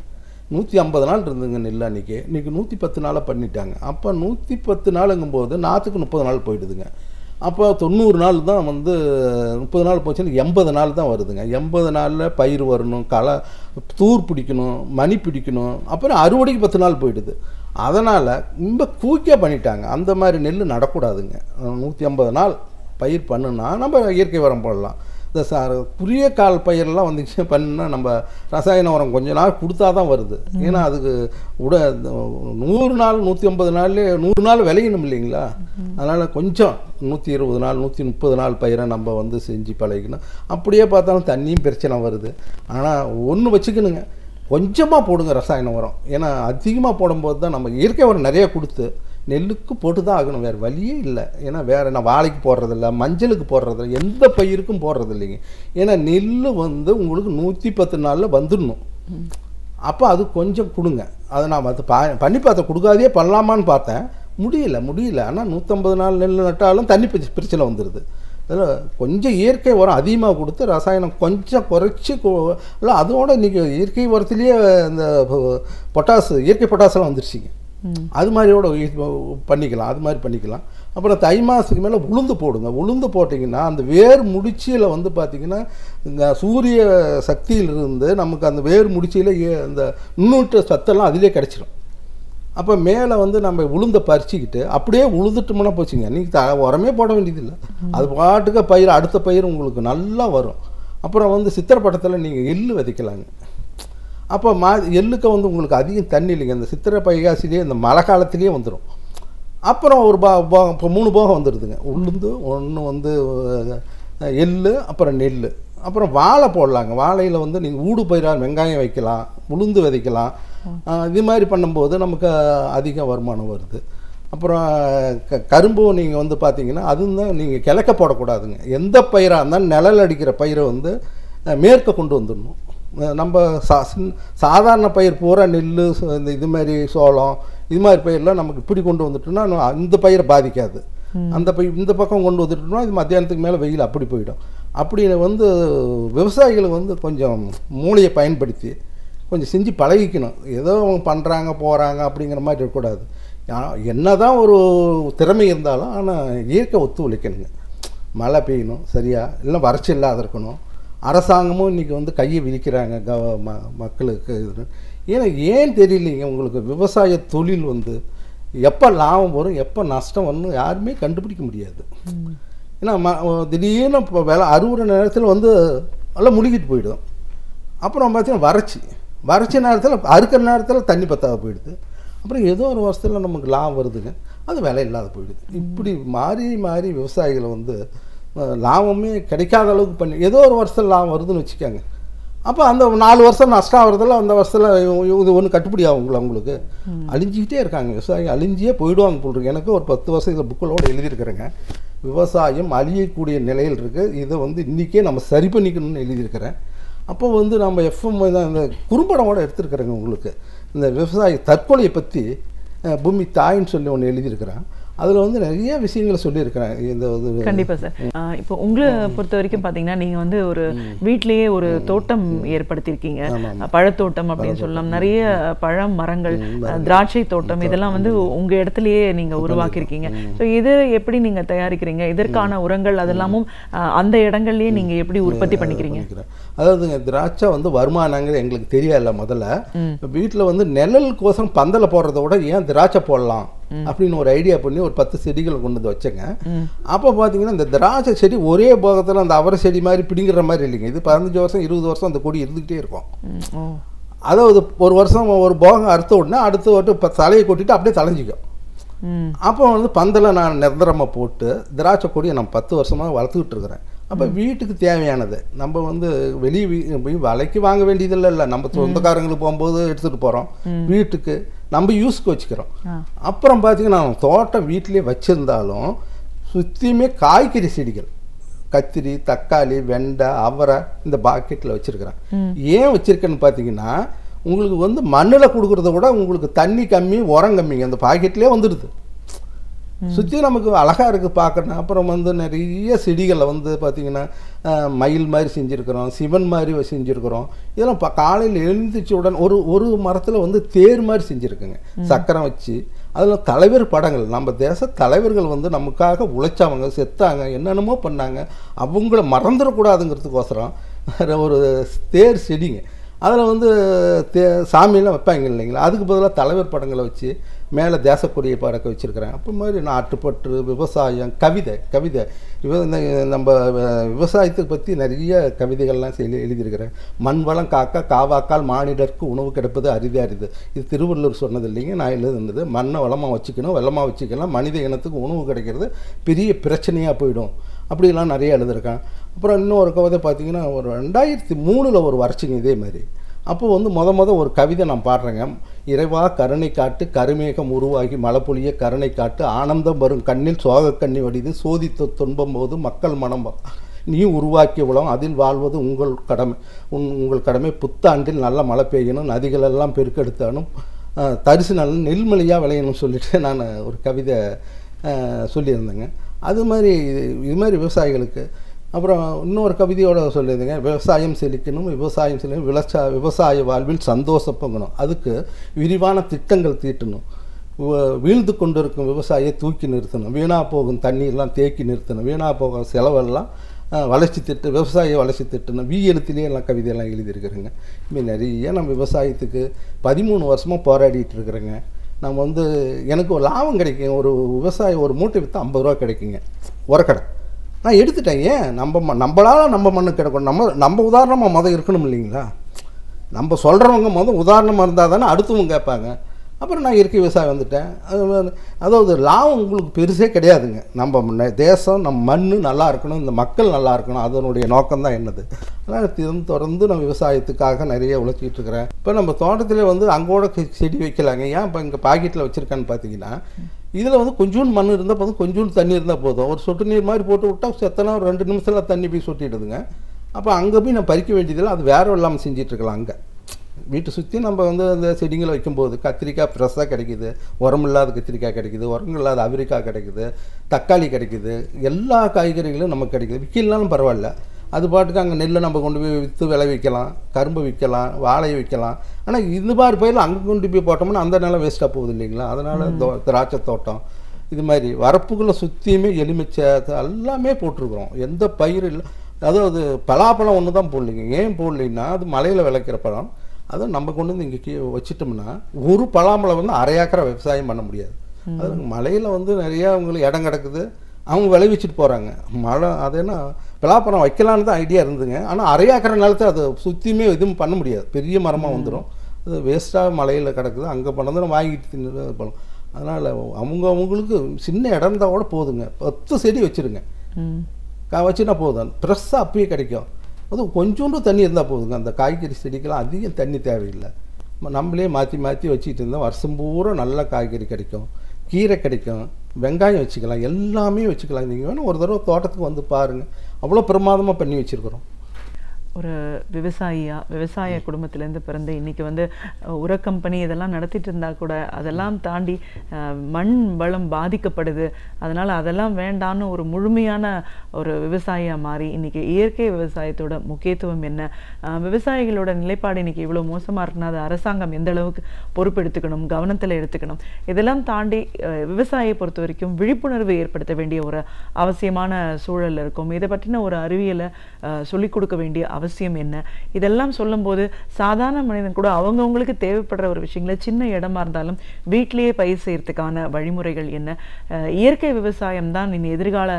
E: 150 நாள் இருந்துங்க நெல் அன்றைக்கி. இன்றைக்கி 110 நாளாக பண்ணிட்டாங்க. அப்போ 110 நாளுங்கும்போது நாற்றுக்கு 30 நாள் போயிடுதுங்க. அப்போ 90 நாள் தான் வந்து 30 நாள் போச்சுன்னா 80 நாள் தான் வருதுங்க. 80 நாளில் பயிர் வரணும், தூர் பிடிக்கணும், மணி பிடிக்கணும், அப்புறம் அறுவடைக்கு 10 நாள் போயிடுது. அதனால் ரொம்ப குயிக்காக பண்ணிட்டாங்க. அந்த மாதிரி நெல் நடக்கூடாதுங்க. 150 நாள் பயிர் பண்ணுன்னா நம்ம இயற்கை உரம் போடலாம். இந்த குறுகிய கால் பயிரெல்லாம் வந்துச்சு பண்ணா நம்ம ரசாயன உரம் கொஞ்ச நாள் கொடுத்தா தான் வருது. ஏன்னா அதுக்கு 100 நாள் 150 நாள்லேயே 100 நாள் விளையணும் இல்லைங்களா? அதனால் கொஞ்சம் 120 நாள் 130 நாள் பயிரை நம்ம வந்து செஞ்சு பழகிக்கணும். அப்படியே பார்த்தாலும் தண்ணியும் பிரச்சனை வருது. ஆனால் ஒன்று வச்சுக்கணுங்க, கொஞ்சமாக போடுங்க ரசாயன உரம். ஏன்னா அதிகமாக போடும்போது தான் நம்ம இயற்கை உரம் நிறைய கொடுத்து நெல்லுக்கு போட்டு தான் ஆகணும், வேறு வழியே இல்லை. ஏன்னா வேறு நான் வாழைக்கு போடுறதில்ல, மஞ்சளுக்கு போடுறதில்ல, எந்த பயிருக்கும் போடுறது இல்லைங்க. ஏன்னா நெல் வந்து உங்களுக்கு 110 நாளில் வந்துடணும். அப்போ அது கொஞ்சம் கொடுங்க. அதை நான் அது பண்ணி பார்த்தேன், கொடுக்காதே பண்ணலாமான்னு பார்த்தேன், முடியல. ஆனால் 150 நாள் நெல் நட்டாலும் தண்ணி பிரச்சனை வந்துடுது. அதில் கொஞ்சம் இயற்கை உரம் அதிகமாக கொடுத்து ரசாயனம் கொஞ்சம் குறைச்சி இல்லை, அதோட இன்றைக்கி இயற்கை உரத்துலேயே இந்த இயற்கை பொட்டாசெல்லாம் வந்துருச்சிங்க. அது மாதிரியோட பண்ணிக்கலாம், அது மாதிரி பண்ணிக்கலாம். அப்புறம் தை மாதத்துக்கு மேலே உளுந்து போடுங்க. உளுந்து போட்டிங்கன்னா அந்த வேர் முடிச்சியில் வந்து பார்த்திங்கன்னா இந்த சூரிய சக்தியிலிருந்து நமக்கு அந்த வேர் முடிச்சியில் அந்த நுண்ணூட்ட சத்தெல்லாம் அதிலே கிடச்சிடும். அப்போ மேலே வந்து நம்ம உளுந்தை பறிச்சிக்கிட்டு அப்படியே உழுதுட்டோம்னா போச்சுங்க, நீங்கள் உரமே போட வேண்டியதில்லை, அது பாட்டுக்கு பயிர் அடுத்த பயிர் உங்களுக்கு நல்லா வரும். அப்புறம் வந்து சித்திரை பட்டத்தில் நீங்கள் எள்ளு விதைக்கலாங்க. அப்போ எள்ளுக்கு வந்து உங்களுக்கு அதிகம் தண்ணி இல்லைங்க, இந்த சித்திரை பைகாசிலேயே இந்த மழை காலத்துலேயே வந்துடும். அப்புறம் ஒரு இப்போ 3 போகம் வந்துடுதுங்க. உளுந்து ஒன்று வந்து எள்ளு, அப்புறம் நெல், அப்புறம் வாழை போடலாங்க. வாழையில் வந்து நீங்கள் ஊடு பயிராக வெங்காயம் வைக்கலாம், உளுந்து விதைக்கலாம். இது மாதிரி பண்ணும்போது நமக்கு அதிக வருமானம் வருது. அப்புறம் கரும்பும் நீங்கள் வந்து பார்த்தீங்கன்னா அதுவும் தான் நீங்கள் கிழக்க போடக்கூடாதுங்க. எந்த பயிராக இருந்தாலும் நிழல் அடிக்கிற பயிரை வந்து மேற்க கொண்டு வந்துடணும். நம்ம சாதாரண பயிர் பூரா நெல், இந்த இது மாதிரி சோளம், இது மாதிரி பயிரெலாம் நமக்கு இப்படி கொண்டு வந்துட்டோம்னா அந்த பயிரை பாதிக்காது. அந்த இந்த பக்கம் கொண்டு வந்துட்டோம்னா இது மத்தியானத்துக்கு மேலே வெயில் அப்படி போயிடும். அப்படி வந்து விவசாயிகளை வந்து கொஞ்சம் மூளையை பயன்படுத்தி கொஞ்சம் செஞ்சு பழகிக்கணும். ஏதோ அவங்க பண்ணுறாங்க போகிறாங்க அப்படிங்கிற மாதிரி இருக்கக்கூடாது. என்ன தான் ஒரு திறமை இருந்தாலும் ஆனால் இயற்கை ஒத்துழைக்கணுங்க. மழை பெய்யணும் சரியா, இல்லை வறட்சி இல்லாத இருக்கணும். அரசாங்கமும் இன்றைக்கி வந்து கையை விரிக்கிறாங்க மக்களுக்கு. ஏன்னா ஏன் தெரியலைங்க உங்களுக்கு, விவசாய தொழில் வந்து எப்போ லாபம் வரும் எப்போ நஷ்டம் வரணும் யாருமே கண்டுபிடிக்க முடியாது. ஏன்னா திடீர்னு இப்போ வேலை அறுவடை நேரத்தில் வந்து எல்லாம் முழுகிட்டு போயிடும். அப்புறம் பார்த்தீங்கன்னா வறட்சி நேரத்தில் அறுக்கிற நேரத்தில் தண்ணி பத்தாத போயிடுது. அப்புறம் ஏதோ ஒரு வருஷத்தில் நமக்கு லாபம் வருதுங்க, அது விலை இல்லாத போயிடுது. இப்படி மாறி விவசாயிகளை வந்து லாபமே கிடைக்காத அளவுக்கு பண்ணி ஏதோ ஒரு வருஷத்தில் லாபம் வருதுன்னு வச்சுக்கோங்க. அப்போ அந்த 4 வருஷம் நஷ்டம் ஆகிறதில்ல, அந்த வருஷத்தில் இது ஒன்று கட்டுப்படி ஆகுங்களா உங்களுக்கு? அழிஞ்சிக்கிட்டே இருக்காங்க விவசாயம், அழிஞ்சியே போயிடுவாங்க போல். எனக்கு ஒரு 10 வருஷம் இதில் புக்களோடு எழுதியிருக்கிறேங்க. விவசாயம் அழியக்கூடிய நிலையில் இருக்குது, இதை வந்து இன்றைக்கே நம்ம சரி பண்ணிக்கணும்னு எழுதியிருக்கிறேன். அப்போ வந்து நம்ம எஃப்எம் இந்த குறும்படமோடு எடுத்துருக்குறேங்க உங்களுக்கு. இந்த விவசாய தற்கொலையை பற்றி பூமி தாயின்னு சொல்லி ஒன்று எழுதியிருக்கிறேன். அதில் வந்து நிறைய விஷயங்களை சொல்லியிருக்கிறேன். இந்த
D: கண்டிப்பாக சார். இப்போ உங்களை பொறுத்த வரைக்கும் பார்த்தீங்கன்னா நீங்கள் வந்து ஒரு வீட்டிலேயே ஒரு தோட்டம் ஏற்படுத்தியிருக்கீங்க, பழத்தோட்டம் அப்படின்னு சொல்லலாம். நிறைய பழம் மரங்கள், திராட்சை தோட்டம், இதெல்லாம் வந்து உங்கள் இடத்துலையே நீங்கள் உருவாக்கியிருக்கீங்க. ஸோ இது எப்படி நீங்கள் தயாரிக்கிறீங்க, இதற்கான உரங்கள் அதெல்லாமும் அந்த இடங்கள்லேயே நீங்கள் எப்படி உற்பத்தி பண்ணிக்கிறீங்க?
E: அதாவதுங்க திராட்சை வந்து வருமானங்கள் எங்களுக்கு தெரியல. முதல்ல வீட்டில் வந்து நிழலுக்கோசரம் பந்தலை போடுறத விட ஏன் திராட்சை போடலாம் அப்படின்னு ஒரு ஐடியா பண்ணி ஒரு 10 செடிகளை கொண்டு வந்து வச்சேங்க. அப்போ பார்த்தீங்கன்னா இந்த திராட்சை செடி ஒரே போகத்தில் அந்த அவரை செடி மாதிரி பிடிங்கிற மாதிரி இல்லைங்க. இது 15 வருஷம் 20 வருஷம் அந்த கொடி இருந்துக்கிட்டே இருக்கும். அதாவது ஒரு வருஷம் ஒரு போகம் அறுத்த உடனே அடுத்த ஒரு தலையை கொட்டிட்டு அப்படியே தலைஞ்சிக்கும். அப்போ வந்து பந்தலை நான் நிரந்தரமாக போட்டு திராட்சை கொடியை நான் 10 வருஷமாக வளர்த்துக்கிட்டு இருக்கிறேன். அப்போ வீட்டுக்கு தேவையானது நம்ம வந்து வெளியே போய் விலைக்கு வாங்க வேண்டியதில்லை. இல்லை நம்ம சொந்தக்காரங்களுக்கு போகும்போது எடுத்துகிட்டு போகிறோம், வீட்டுக்கு நம்ம யூஸ்க்கு வச்சுக்கிறோம். அப்புறம் பார்த்தீங்கன்னா தோட்டம் வீட்டிலே வச்சுருந்தாலும் சுற்றியுமே காய்கறி செடிகள், கத்திரி, தக்காளி, வெண்டை, அவரை இந்த பாக்கெட்டில் வச்சுருக்கிறேன். ஏன் வச்சுருக்கேன்னு பார்த்தீங்கன்னா உங்களுக்கு வந்து மண்ணில் கொடுக்குறத விட உங்களுக்கு தண்ணி கம்மி, உரம் கம்மிங்க, அந்த பாக்கெட்லேயே வந்துடுது. சுற்றி நமக்கு அழகாக இருக்குது பார்க்கணும். அப்புறம் வந்து நிறைய செடிகளை வந்து பார்த்திங்கன்னா மயில் மாதிரி செஞ்சுருக்கிறோம், சிவன் மாதிரி செஞ்சுருக்கிறோம். இதெல்லாம் காலையில் எழுந்திரிச்ச உடனே ஒரு மரத்தில் வந்து தேர் மாதிரி செஞ்சுருக்குங்க, சக்கரம் வச்சு. அதில் தலைவர் படங்கள், நம்ம தேச தலைவர்கள் வந்து நமக்காக உழைச்சவங்க, செத்தாங்க, என்னென்னமோ பண்ணாங்க, அவங்கள மறந்துடக்கூடாதுங்கிறதுக்கோசரம் ஒரு தேர் செடிங்க. அதில் வந்து சாமியெல்லாம் வைப்பாங்க இல்லைங்களா, அதுக்கு பதிலாக தலைவர் படங்களை வச்சு மேலே தேசக்கொடியை பறக்க வச்சுருக்கிறேன். அப்போ மாதிரி நாட்டுப்பற்று, விவசாயம், கவிதை நம்ம விவசாயத்தை பற்றி நிறைய கவிதைகள்லாம் எழுதியிருக்கிறேன். மண் வளம் காக்க காவாக்கால் மானிடருக்கு உணவு கிடைப்பது அரிது. இது திருவள்ளுவர் சொன்னது இல்லைங்க, நான் எழுதுனது. மண்ணை வளமாக வச்சுக்கணும், வெள்ளமாக வச்சுக்கலாம், மனித இனத்துக்கு உணவு கிடைக்கிறது பெரிய பிரச்சனையாக போயிடும், அப்படிலாம் நிறைய எழுதியிருக்கேன். அப்புறம் இன்னொரு கவிதை பார்த்திங்கன்னா ஒரு 2003 ஒரு வறட்சிங்க இதே மாதிரி. அப்போது வந்து முத ஒரு கவிதை நான் பாடுறேங்க. இறைவா கருணை காட்டு, கருமேகம் உருவாகி மழை பொழிய கருணை காட்டு, ஆனந்தம் வரும் கண்ணில் சோக கண்ணி வடிது, சோதித்த துன்பம் போது மக்கள் மனம். நீ உருவாக்கிய உலகம், அதில் வாழ்வது உங்கள் கடமை. உங்கள் கடமை. புத்தாண்டில் நல்ல மழை பெய்யணும், நதிகளெல்லாம் பெருக்கெடுத்தாலும் தரிசு நல்ல நெல்மலையாக விளையணும்னு சொல்லிட்டு நான் ஒரு கவிதை சொல்லியிருந்தேங்க. இது மாதிரி விவசாயிகளுக்கு. அப்புறம் இன்னொரு கவிதையோடு சொல்லியிருந்தேங்க, விவசாயம் செழிக்கணும், விவசாயம் செழிக்கணும், விவசாய வாழ்வில் சந்தோஷப்பங்கணும், அதுக்கு விரிவான திட்டங்கள் தீட்டணும், வீழ்ந்து கொண்டிருக்கும் விவசாயியை தூக்கி நிறுத்தணும், வீணாக போகும் தண்ணீர்லாம் தேக்கி நிறுத்தணும், வீணாக போகும் செலவெல்லாம் வளர்ச்சி திட்டம், விவசாய வளர்ச்சி திட்டணும், எழுத்துலேயே எல்லாம் கவிதையெல்லாம் எழுதியிருக்கிறேங்க. இப்படி நிறைய நம்ம விவசாயத்துக்கு 13 வருஷமாக போராடிட்டு இருக்கிறேங்க. நம்ம எனக்கு ஒரு லாபம் கிடைக்கும். ஒரு விவசாயம் ஒரு மூட்டை விற்று 50 ரூபா கிடைக்குங்க உரக்கடை. நான் எடுத்துட்டேன். ஏன் நம்மளால் நம்ம மண்ணு கிடைக்கணும். நம்ம உதாரணமாக இருக்கணும் இல்லைங்களா? நம்ம சொல்கிறவங்க உதாரணமாக இருந்தால் தானே அடுத்தவங்க கேட்பாங்க. அப்புறம் நான் இயற்கை விவசாயம் வந்துட்டேன். அதாவது லாபம் உங்களுக்கு பெருசே கிடையாதுங்க. நம்ம தேசம், நம்ம மண் நல்லா இருக்கணும், இந்த மக்கள் நல்லா இருக்கணும், அதனுடைய நோக்கம்தான் என்னது. அதனால் தொடர்ந்து நான் விவசாயத்துக்காக நிறைய உழைச்சிக்கிட்டு இருக்கிறேன். இப்போ நம்ம தோட்டத்தில் அங்கோட செடி வைக்கலாங்க. ஏன் இப்போ இங்கே பாக்கெட்டில் வச்சுருக்கான்னு பார்த்தீங்கன்னா, இதில் கொஞ்சோண்டு மண் இருந்தால் போதும், கொஞ்சோண்டு தண்ணி இருந்தால் போதும். ஒரு சொட்டு நீர் மாதிரி போட்டு விட்டால் செத்தனா ஒரு 2 நிமிஷத்தில் தண்ணி போய் சொட்டிடுதுங்க. அப்போ அங்கே போய் நான் பறிக்க வேண்டியதில்லை. அது வேற இல்லாமல் செஞ்சிட்ருக்கலாம். அங்கே வீட்டை சுற்றி நம்ம அந்த செடிங்களை வைக்கும்போது கத்திரிக்காய் ஃப்ரெஷ்ஷாக கிடைக்கிது, உரம் இல்லாத கத்திரிக்காய் கிடைக்கிது, உரம் இல்லாத அவரைக்காய் கிடைக்குது, தக்காளி கிடைக்குது, எல்லா காய்கறிகளும் நமக்கு கிடைக்குது. விற்கலனாலும் பரவாயில்ல. அது பாட்டுக்கு அங்கே நெல்லை நம்ம கொண்டு போய் விற்று விளைவிக்கலாம், கரும்பு விற்கலாம், வாழையை விற்கலாம். ஆனால் இது மாதிரி பயிரில் அங்கே கொண்டு போய் போட்டோம்னா அந்த நிலம் வேஸ்ட்டாக போகுது இல்லைங்களா? அதனால் திராட்சை தோட்டம் இது மாதிரி வரப்புக்குள்ளே சுற்றியுமே எலுமிச்சை எல்லாமே போட்டிருக்கிறோம். எந்த பயிர் இல்லை. அதாவது பலாப்பழம் ஒன்று தான் போடலைங்க. ஏன் போடலைன்னா அது மலையில் விளைக்கிற பழம். அதை நம்ம கொண்டு இங்கே வச்சிட்டோம்னா ஒரு பலாமலை அரை ஏக்கரை விவசாயம் பண்ண முடியாது. அது மலையில் நிறையா அவங்களுக்கு இடம் கிடக்குது, அவங்க விளைவிச்சிட்டு போகிறாங்க. மழை அதேன்னா பலாப்பழம் வைக்கலான்னு தான் ஐடியா இருந்துங்க. ஆனால் அரை ஏக்கரை நிலத்தை அதை சுற்றியுமே எதுவும் பண்ண முடியாது. பெரிய மரமாக வந்துடும். அது வேஸ்ட்டாக மலையில் கிடக்குது. அங்கே பண்ணதான் வாங்கிட்டு தின்னு பழம். அதனால் அவங்களுக்கு சின்ன இடம் இருந்தால் கூட போதுங்க. 10 செடி வச்சுருங்க, வச்சுனா போதும். ஃப்ரெஷ்ஷாக அப்பயே கிடைக்கும். கொஞ்சோண்டு தண்ணி இருந்தால் போதுங்க. அந்த காய்கறி செடிக்கெல்லாம் அதிகம் தண்ணி தேவையில்லை. நம்மளே மாற்றி வச்சுக்கிட்டு இருந்தால் வருஷம் பூரா நல்ல காய்கறி கிடைக்கும், கீரை கிடைக்கும், வெங்காயம் வச்சுக்கலாம், எல்லாமே வச்சுக்கலாம். நீங்கள் வேணும் ஒரு தடவை தோட்டத்துக்கு பாருங்கள். அவ்வளோ பிரமாதமாக பண்ணி வச்சுருக்குறோம்.
D: ஒரு விவசாய குடும்பத்திலேருந்து பிறந்து இன்னைக்கு உர கம்பெனி இதெல்லாம் நடத்திட்டு இருந்தால் கூட அதெல்லாம் தாண்டி மண் வளம் பாதிக்கப்படுது. அதனால் அதெல்லாம் வேண்டான்னு ஒரு முழுமையான ஒரு விவசாயியாக மாறி இன்னைக்கு இயற்கை விவசாயத்தோட முக்கியத்துவம் என்ன, விவசாயிகளோட நிலைப்பாடு இன்னைக்கு இவ்வளோ மோசமாக இருக்குன்னா அது அரசாங்கம் எந்த அளவுக்கு பொறுப்பெடுத்துக்கணும், கவனத்தில் எடுத்துக்கணும், இதெல்லாம் தாண்டி விவசாயியை பொறுத்த வரைக்கும் விழிப்புணர்வு ஏற்படுத்த வேண்டிய ஒரு அவசியமான சூழல் இருக்கும். இதை பற்றின ஒரு அறிவியலை சொல்லிக் கொடுக்க வேண்டிய அவசியம் என்ன, இதெல்லாம் சொல்லும்போது சாதாரண மனிதன் கூட அவங்கவுங்களுக்கு தேவைப்படுற ஒரு விஷயங்களை சின்ன இடமா இருந்தாலும் வீட்டிலேயே பயிர் செய்யறதுக்கான வழிமுறைகள் என்ன, இயற்கை விவசாயம் தான் இனி எதிர்கால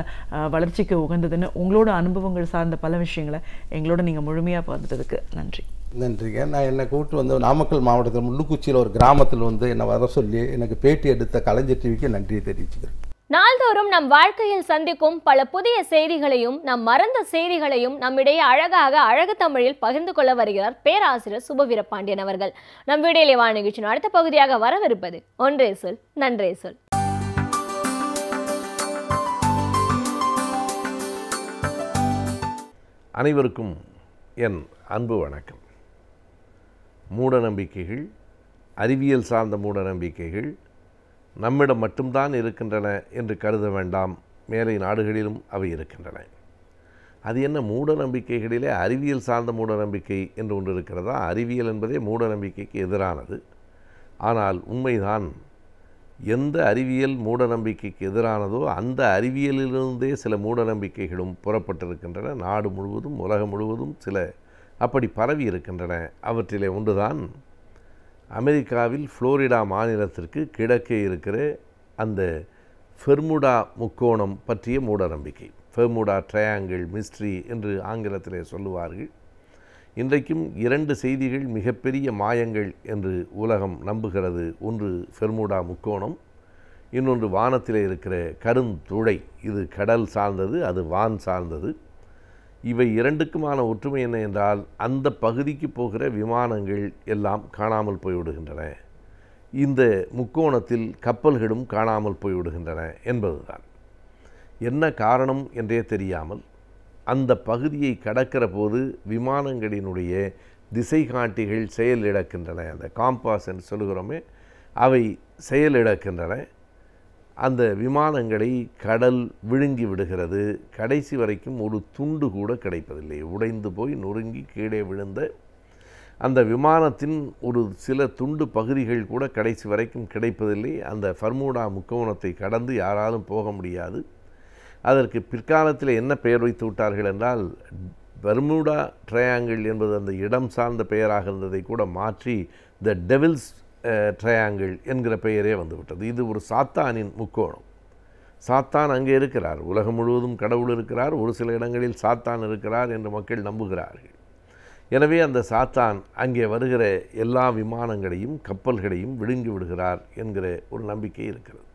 D: வளர்ச்சிக்கு உகந்ததுன்னு உங்களோட அனுபவங்கள் சார்ந்த பல விஷயங்களை எங்களோட நீங்கள் முழுமையாக பகிர்ந்ததுக்கு நன்றி.
E: நன்றிங்க. நான் என்னை கூப்பிட்டு நாமக்கல் மாவட்டத்தில் முள்ளுக்குச்சியில் ஒரு கிராமத்தில் என்னை வர சொல்லி எனக்கு பேட்டி எடுத்த கலைஞர் டிவிக்கு நன்றியை தெரிவிச்சுக்கிறேன்.
A: நாள்தோறும் நம் வாழ்க்கையில் சந்திக்கும் பல புதிய செய்திகளையும் நம் மறந்த செய்திகளையும் நம்மிடையே அழகாக அழகு தமிழில் பகிர்ந்து கொள்ள வருகிறார் பேராசிரியர் சுபவீரபாண்டியன் அவர்கள். நம் வீடியோலே வா நிகழ்ச்சியின் அடுத்த பகுதியாக வரவிருப்பது ஒன்றே சொல் நன்றே சொல்.
F: அனைவருக்கும் என் அன்பு வணக்கம். மூட நம்பிக்கைகள், அறிவியல் சார்ந்த மூட நம்பிக்கைகள் நம்மிடம் மட்டும்தான் இருக்கின்றன என்று கருத வேண்டாம். மேலை நாடுகளிலும் அவை இருக்கின்றன. அது என்ன, மூட நம்பிக்கைகளிலே அறிவியல் சார்ந்த மூட நம்பிக்கை என்று ஒன்று இருக்கிறதா? அறிவியல் என்பதே மூட நம்பிக்கைக்கு எதிரானது. ஆனால் உண்மைதான், எந்த அறிவியல் மூட நம்பிக்கைக்கு எதிரானதோ அந்த அறிவியலிலிருந்தே சில மூட நம்பிக்கைகளும் புறப்பட்டிருக்கின்றன. நாடு முழுவதும், உலகம் முழுவதும் சில அப்படி பரவி இருக்கின்றன. அவற்றிலே ஒன்றுதான் அமெரிக்காவில் புளோரிடா மாநிலத்திற்கு கிழக்கே இருக்கிற அந்த பெர்முடா முக்கோணம் பற்றிய மூட நம்பிக்கை. பெர்முடா ட்ரையாங்கிள் மிஸ்ட்ரி என்று ஆங்கிலத்திலே சொல்லுவார்கள். இன்றைக்கும் 2 செய்திகள் மிகப்பெரிய மாயங்கள் என்று உலகம் நம்புகிறது. ஒன்று பெர்முடா முக்கோணம், இன்னொன்று வானத்திலே இருக்கிற கருந்துளை. இது கடல் சார்ந்தது, அது வான் சார்ந்தது. இவை 2க்குமான ஒற்றுமை என்ன என்றால், அந்த பகுதிக்கு போகிற விமானங்கள் எல்லாம் காணாமல் போய்விடுகின்றன. இந்த முக்கோணத்தில் கப்பல்களும் காணாமல் போய்விடுகின்றன என்பதுதான். என்ன காரணம் என்றே தெரியாமல் அந்த பகுதியை கடக்கிற போது விமானங்களினுடைய திசை காட்டிகள் செயலிழக்கின்றன. அந்த காம்பாஸ் என்று சொல்கிறோமே, அவை செயலிழக்கின்றன. அந்த விமானங்களை கடல் விழுங்கி விடுகிறது. கடைசி வரைக்கும் ஒரு துண்டு கூட கிடைப்பதில்லை. உடைந்து போய் நொறுங்கி கீழே விழுந்த அந்த விமானத்தின் ஒரு சில துண்டு பகுதிகள் கூட கடைசி வரைக்கும் கிடைப்பதில்லை. அந்த பர்முடா முக்கோணத்தை கடந்து யாராலும் போக முடியாது. அதற்கு பிற்காலத்தில் என்ன பெயர் வைத்து விட்டார்கள் என்றால், பர்முடா ட்ரையாங்கிள் என்பது அந்த இடம் சார்ந்த பெயராக இருந்ததை கூட மாற்றி த டெவில்ஸ் ட்ரையாங்கிள் என்கிற பெயரே வந்துவிட்டது. இது ஒரு சாத்தானின் முக்கோணம். சாத்தான் அங்கே இருக்கிறார். உலகம் முழுவதும் கடவுள் இருக்கிறார். ஒரு சில இடங்களில் சாத்தான் இருக்கிறார் என்று மக்கள் நம்புகிறார்கள். எனவே அந்த சாத்தான் அங்கே வருகிற எல்லா விமானங்களையும் கப்பல்களையும் விழுங்கி விடுகிறார் என்கிற ஒரு நம்பிக்கை இருக்கிறது.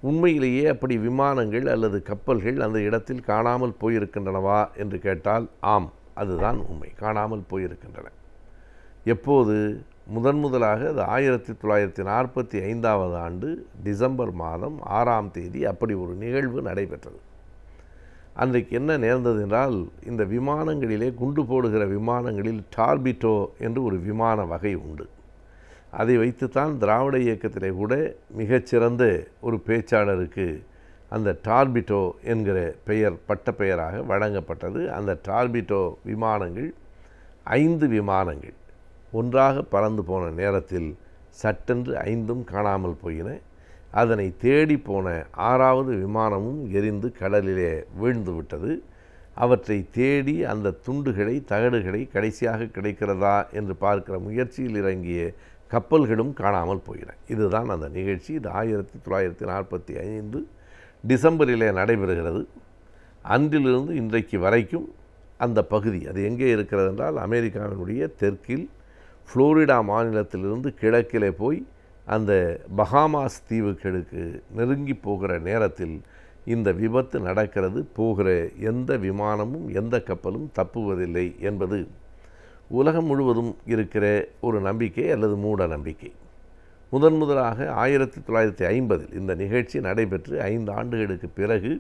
F: உண்மையிலேயே அப்படி விமானங்கள் அல்லது கப்பல்கள் அந்த இடத்தில் காணாமல் போயிருக்கின்றனவா என்று கேட்டால் ஆம், அதுதான் உண்மை. காணாமல் போயிருக்கின்றன. எப்போது? முதலாக அது 1945 ஆண்டு டிசம்பர் மாதம் 6ஆம் தேதி அப்படி ஒரு நிகழ்வு நடைபெற்றது. அன்றைக்கு என்ன நேர்ந்தது என்றால், இந்த விமானங்களிலே குண்டு போடுகிற விமானங்களில் டார்பிடோ என்று ஒரு விமான வகை உண்டு. அதை வைத்துத்தான் திராவிட இயக்கத்திலே கூட மிகச்சிறந்த ஒரு பேச்சாளருக்கு அந்த டார்பிடோ என்கிற பெயர் பட்ட பெயராக வழங்கப்பட்டது. அந்த டார்பிடோ விமானங்கள் 5 விமானங்கள் ஒன்றாக பறந்து போன நேரத்தில் சட்டென்று 5ம் காணாமல் போயின. அதனை தேடி போன 6வது விமானமும் எரிந்து கடலிலே வீழ்ந்து விட்டது. அவற்றை தேடி அந்த துண்டுகளை தகடுகளை கடைசியாக கிடைக்கிறதா என்று பார்க்கிற முயற்சியில் இறங்கிய கப்பல்களும் காணாமல் போயின. இதுதான் அந்த நிகழ்ச்சி. இது 1945 டிசம்பரிலே நடைபெறுகிறது. அன்றிலிருந்து இன்றைக்கு வரைக்கும் அந்த பகுதி அது எங்கே இருக்கிறது என்றால், அமெரிக்காவினுடைய தெற்கில் புளோரிடா மாநிலத்திலிருந்து கிழக்கிலே போய் அந்த பஹாமாஸ் தீவுகளுக்கு நெருங்கி போகிற நேரத்தில் இந்த விபத்து நடக்கிறது. போகிற எந்த விமானமும் எந்த கப்பலும் தப்புவதில்லை என்பது உலகம் முழுவதும் இருக்கிற ஒரு நம்பிக்கை அல்லது மூட நம்பிக்கை. முதலாக 1950 இந்த நிகழ்ச்சி நடைபெற்று 5 ஆண்டுகளுக்கு பிறகு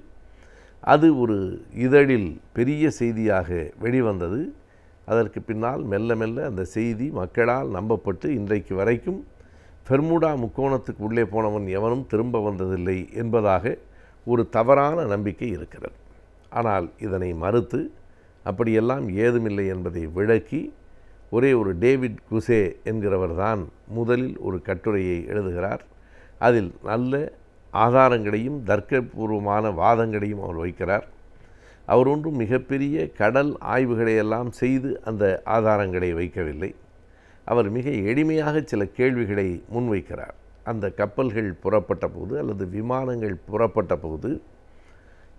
F: அது ஒரு இதழில் பெரிய செய்தியாக வெளிவந்தது. அதற்கு பின்னால் மெல்ல மெல்ல அந்த செய்தி மக்களால் நம்பப்பட்டு இன்றைக்கு வரைக்கும் பெர்முடா முக்கோணத்துக்கு உள்ளே போனவன் எவனும் திரும்ப வந்ததில்லை என்பதாக ஒரு தவறான நம்பிக்கை இருக்கிறது. ஆனால் இதனை மறுத்து அப்படியெல்லாம் ஏதுமில்லை என்பதை விளக்கி ஒரே ஒரு டேவிட் குசே என்கிறவர் தான் முதலில் ஒரு கட்டுரையை எழுதுகிறார். அதில் நல்ல ஆதாரங்களையும் தர்க்கபூர்வமான வாதங்களையும் அவர் வைக்கிறார். அவர் ஒன்றும் மிகப்பெரிய கடல் ஆய்வுகளையெல்லாம் செய்து அந்த ஆதாரங்களை வைக்கவில்லை. அவர் மிக எளிமையாக சில கேள்விகளை முன்வைக்கிறார். அந்த கப்பல்கள் புறப்பட்ட போது அல்லது விமானங்கள் புறப்பட்ட போது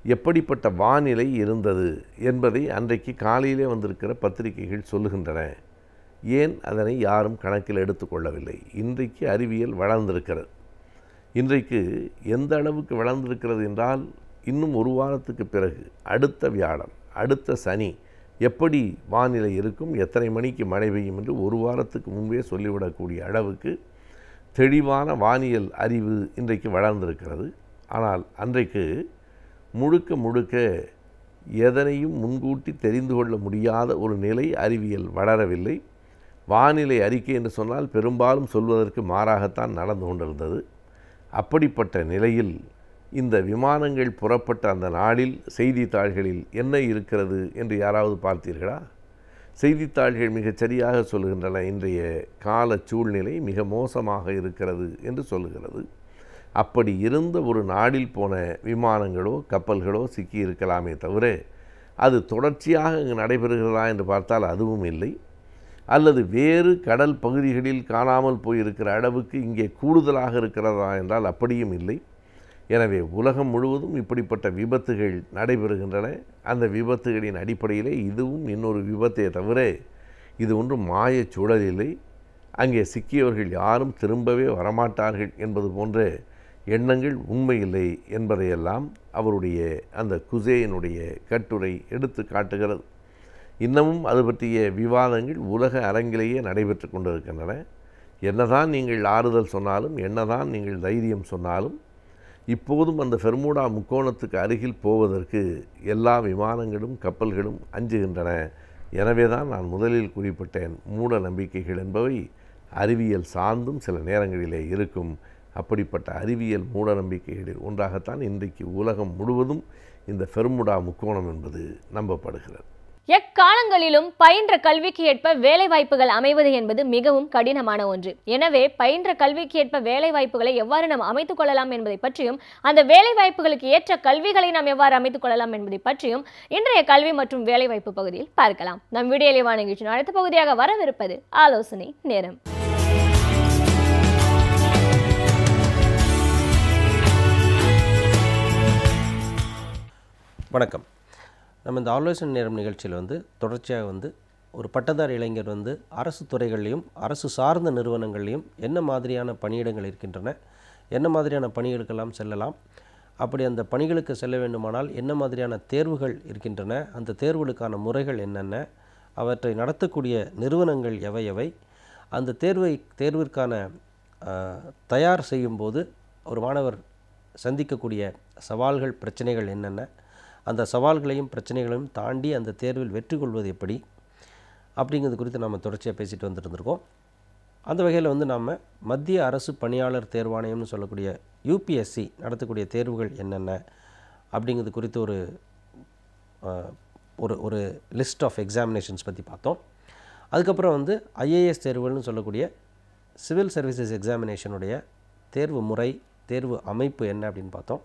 F: எப்படிப்பட்ட வானிலை இருந்தது என்பதை அன்றைக்கு காலையிலே வந்திருக்கிற பத்திரிகைகள் சொல்லுகின்றன. ஏன் அதனை யாரும் கணக்கில் எடுத்துக்கொள்ளவில்லை? இன்றைக்கு அறிவியல் வளர்ந்திருக்கிறது. இன்றைக்கு எந்த அளவுக்கு வளர்ந்திருக்கிறது என்றால், இன்னும் ஒரு வாரத்துக்கு பிறகு அடுத்த வியாழன் அடுத்த சனி எப்படி வானிலை இருக்கும், எத்தனை மணிக்கு மழை பெய்யும் என்று ஒரு வாரத்துக்கு முன்பே சொல்லிவிடக்கூடிய அளவுக்கு தெளிவான வானியல் அறிவு இன்றைக்கு வளர்ந்திருக்கிறது. ஆனால் அன்றைக்கு முழுக்க எதனையும் முன்கூட்டி தெரிந்து கொள்ள முடியாத ஒரு நிலை அறிவியல் வளரவில்லை. வானிலை அறிக்கை என்று சொன்னால் பெரும்பாலும் சொல்வதற்கு மாறாகத்தான் நடந்து கொண்டிருந்தது. அப்படிப்பட்ட நிலையில் இந்த விமானங்கள் புறப்பட்ட அந்த நாளில் செய்தித்தாள்களில் என்ன இருக்கிறது என்று யாராவது பார்த்தீர்களா? செய்தித்தாள்கள் மிகச் சரியாக சொல்லுகின்றன, இன்றைய கால சூழ்நிலை மிக மோசமாக இருக்கிறது என்று சொல்லுகிறது. அப்படி இருந்த ஒரு நாடில் போன விமானங்களோ கப்பல்களோ சிக்கியிருக்கலாமே தவிர அது தொடர்ச்சியாக இங்கு நடைபெறுகிறதா என்று பார்த்தால் அதுவும் இல்லை. அல்லது வேறு கடல் பகுதிகளில் காணாமல் போயிருக்கிற அளவுக்கு இங்கே கூடுதலாக இருக்கிறதா என்றால் அப்படியும் இல்லை. எனவே உலகம் முழுவதும் இப்படிப்பட்ட விபத்துகள் நடைபெறுகின்றன. அந்த விபத்துகளின் அடிப்படையிலே இதுவும் இன்னொரு விபத்தே தவிர இது ஒன்றும் மாயச் சூழல் இல்லை. அங்கே சிக்கியவர்கள் யாரும் திரும்பவே வரமாட்டார்கள் என்பது போன்ற எண்ணங்கள் உண்மையில்லை என்பதையெல்லாம் அவருடைய அந்த குசேயினுடைய கட்டுரை எடுத்து காட்டுகிறது. இன்னமும் அது பற்றிய விவாதங்கள் உலக அரங்கிலேயே நடைபெற்று கொண்டிருக்கின்றன. என்னதான் நீங்கள் ஆறுதல் சொன்னாலும், என்னதான் நீங்கள் தைரியம் சொன்னாலும், இப்போதும் அந்த பெர்முடா முக்கோணத்துக்கு அருகில் போவதற்கு எல்லா விமானங்களும் கப்பல்களும் அஞ்சுகின்றன. எனவே தான் நான் முதலில் குறிப்பிட்டேன், மூட நம்பிக்கைகள் என்பவை அறிவியல் சார்ந்தும் சில நேரங்களிலே இருக்கும். அப்படிப்பட்ட அறிவியல் மூட நம்பிக்கைகளில் ஒன்றாகத்தான் இன்றைக்கு உலகம் முழுவதும் இந்த பெர்முடா முக்கோணம் என்பது நம்பப்படுகிறது.
A: எக்காலங்களிலும் பயின்ற கல்விக்கு ஏற்ப வேலை வாய்ப்புகள் அமைவது என்பது மிகவும் கடினமான ஒன்று. எனவே பயின்ற கல்விக்கு ஏற்ப வேலை வாய்ப்புகளை எவ்வாறு நாம் அமைத்துக் கொள்ளலாம் என்பதை பற்றியும், அந்த வேலை வாய்ப்புகளுக்கு ஏற்ற கல்விகளை நாம் எவ்வாறு அமைத்துக் கொள்ளலாம் என்பதை பற்றியும் இன்றைய கல்வி மற்றும் வேலை வாய்ப்பு பகுதியில் பார்க்கலாம். நம் விடியலைவா நிகழ்ச்சியின் அடுத்த பகுதியாக வரவிருப்பது ஆலோசனை நேரம்.
G: வணக்கம். நம்ம இந்த ஆலோசனை நேரம் நிகழ்ச்சியில் தொடர்ச்சியாக ஒரு பட்டதாரி இளைஞர் அரசு துறைகள்லையும் அரசு சார்ந்த நிறுவனங்கள்லையும் என்ன மாதிரியான பணியிடங்கள் இருக்கின்றன, என்ன மாதிரியான பணிகளுக்கெல்லாம் செல்லலாம், அப்படி அந்த பணிகளுக்கு செல்ல வேண்டுமானால் என்ன மாதிரியான தேர்வுகள் இருக்கின்றன, அந்த தேர்வுகளுக்கான முறைகள் என்னென்ன, அவற்றை நடத்தக்கூடிய நிறுவனங்கள் எவை எவை, அந்த தேர்விற்கான தயார் செய்யும்போது ஒரு மாணவர் சந்திக்கக்கூடிய சவால்கள் பிரச்சனைகள் என்னென்ன, அந்த சவால்களையும் பிரச்சனைகளையும் தாண்டி அந்த தேர்வில் வெற்றி கொள்வது எப்படி அப்படிங்கிறது குறித்து நம்ம தொடர்ச்சியாக பேசிட்டு வந்துருந்துருக்கோம். அந்த வகையில் நாம் மத்திய அரசு பணியாளர் தேர்வாணையம்னு சொல்லக்கூடிய யூபிஎஸ்சி நடத்தக்கூடிய தேர்வுகள் என்னென்ன அப்படிங்கிறது குறித்து ஒரு லிஸ்ட் ஆஃப் எக்ஸாமினேஷன்ஸ் பற்றி பார்த்தோம். அதுக்கப்புறம் ஐஏஎஸ் தேர்வுகள்னு சொல்லக்கூடிய சிவில் சர்வீசஸ் எக்ஸாமினேஷனுடைய தேர்வு முறை, தேர்வு அமைப்பு என்ன அப்படின்னு பார்த்தோம்.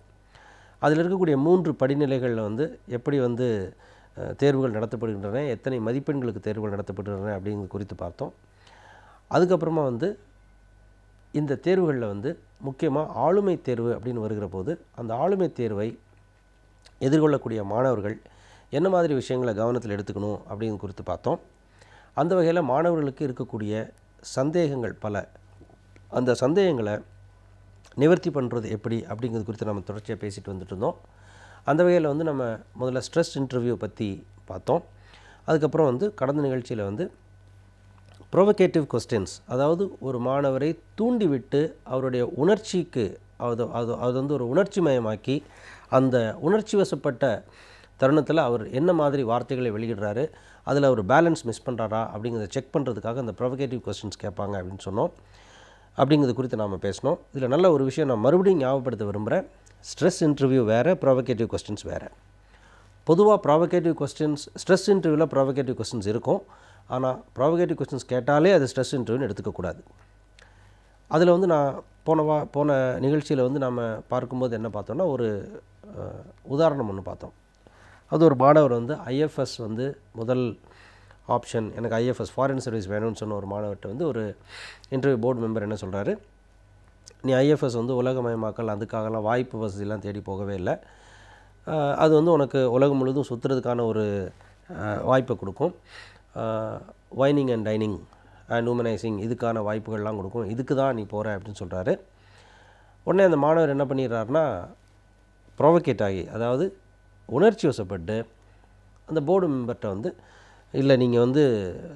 G: அதில் இருக்கக்கூடிய 3 படிநிலைகளில் எப்படி தேர்வுகள் நடத்தப்படுகின்றன, எத்தனை மதிப்பெண்களுக்கு தேர்வுகள் நடத்தப்படுகின்றன அப்படிங்கிறது குறித்து பார்த்தோம். அதுக்கப்புறமா இந்த தேர்வுகளில் முக்கியமாக ஆளுமை தேர்வு அப்படின்னு வருகிற போது அந்த ஆளுமை தேர்வை எதிர்கொள்ளக்கூடிய மாணவர்கள் என்ன மாதிரி விஷயங்களை கவனத்தில் எடுத்துக்கணும் அப்படிங்கிறது குறித்து பார்த்தோம். அந்த வகையில் மாணவர்களுக்கு இருக்கக்கூடிய சந்தேகங்கள் பல, அந்த சந்தேகங்களை நிவர்த்தி பண்ணுறது எப்படி அப்படிங்கிறது குறித்து நம்ம தொடர்ச்சியாக பேசிட்டு வந்துட்டு இருந்தோம். அந்த வகையில் நம்ம முதல்ல ஸ்ட்ரெஸ் இன்டர்வியூ பற்றி பார்த்தோம். அதுக்கப்புறம் கடந்த நிகழ்ச்சியில் ப்ரொவகேட்டிவ் கொஸ்டின்ஸ், அதாவது ஒரு மாணவரை தூண்டிவிட்டு அவருடைய உணர்ச்சிக்கு அது ஒரு உணர்ச்சி மயமாக்கி அந்த உணர்ச்சி வசப்பட்ட தருணத்தில் அவர் என்ன மாதிரி வார்த்தைகளை வெளியிடுறாரு, அதில் அவர் பேலன்ஸ் மிஸ் பண்ணுறாரா அப்படிங்கிறத செக் பண்ணுறதுக்காக அந்த ப்ரொவகேட்டிவ் கொஸ்டின்ஸ் கேட்பாங்க அப்படின்னு சொன்னோம். அப்படிங்கிறது குறித்து நாம் பேசினோம். இதில் நல்ல ஒரு விஷயம் நான் மறுபடியும் ஞாபகப்படுத்த விரும்புகிறேன். ஸ்ட்ரெஸ் இன்டர்வியூ வேறு, ப்ரொவகேட்டிவ் கொஸ்டின்ஸ் வேறு. பொதுவாக ப்ரொவகேட்டிவ் கொஸ்டின்ஸ், ஸ்ட்ரெஸ் இன்டர்வியூவில் ப்ரொவகேட்டிவ் கொஸ்டின்ஸ் இருக்கும். ஆனால் ப்ரொவகேட்டிவ் கொஸ்டின்ஸ் கேட்டாலே அது ஸ்ட்ரெஸ் இன்டர்வியூன்னு எடுத்துக்கக்கூடாது. அதில் நான் போன நிகழ்ச்சியில் நாம் பார்க்கும்போது என்ன பார்த்தோன்னா, ஒரு உதாரணம் ஒன்று பார்த்தோம். அது ஒரு மாணவர் ஐஎஃப்எஸ் முதல் ஆப்ஷன், எனக்கு ஐஎஃப்எஸ் ஃபாரின் சர்வீஸ் வேணும்னு சொன்ன ஒரு மாணவர்கிட்ட ஒரு இன்டர்வியூ போர்டு மெம்பர் என்ன சொல்கிறாரு, நீ ஐஎஃப்எஸ் உலகமயமாக்கல் அதுக்காகலாம் வாய்ப்பு வசதியெல்லாம் தேடி போகவே இல்லை, அது உனக்கு உலகம் முழுவதும் சுற்றுறதுக்கான ஒரு வாய்ப்பை கொடுக்கும், வைனிங் அண்ட் டைனிங் அண்ட் ஹியூமனைசிங் இதுக்கான வாய்ப்புகள்லாம் கொடுக்கும், இதுக்கு தான் நீ போகிற அப்படின்னு சொல்கிறாரு. உடனே அந்த மாணவர் என்ன பண்ணிடுறாருனா, ப்ரொவகேட் ஆகி, அதாவது உணர்ச்சி வசப்பட்டு அந்த போர்டு மெம்பர்கிட்ட இல்லை நீங்கள்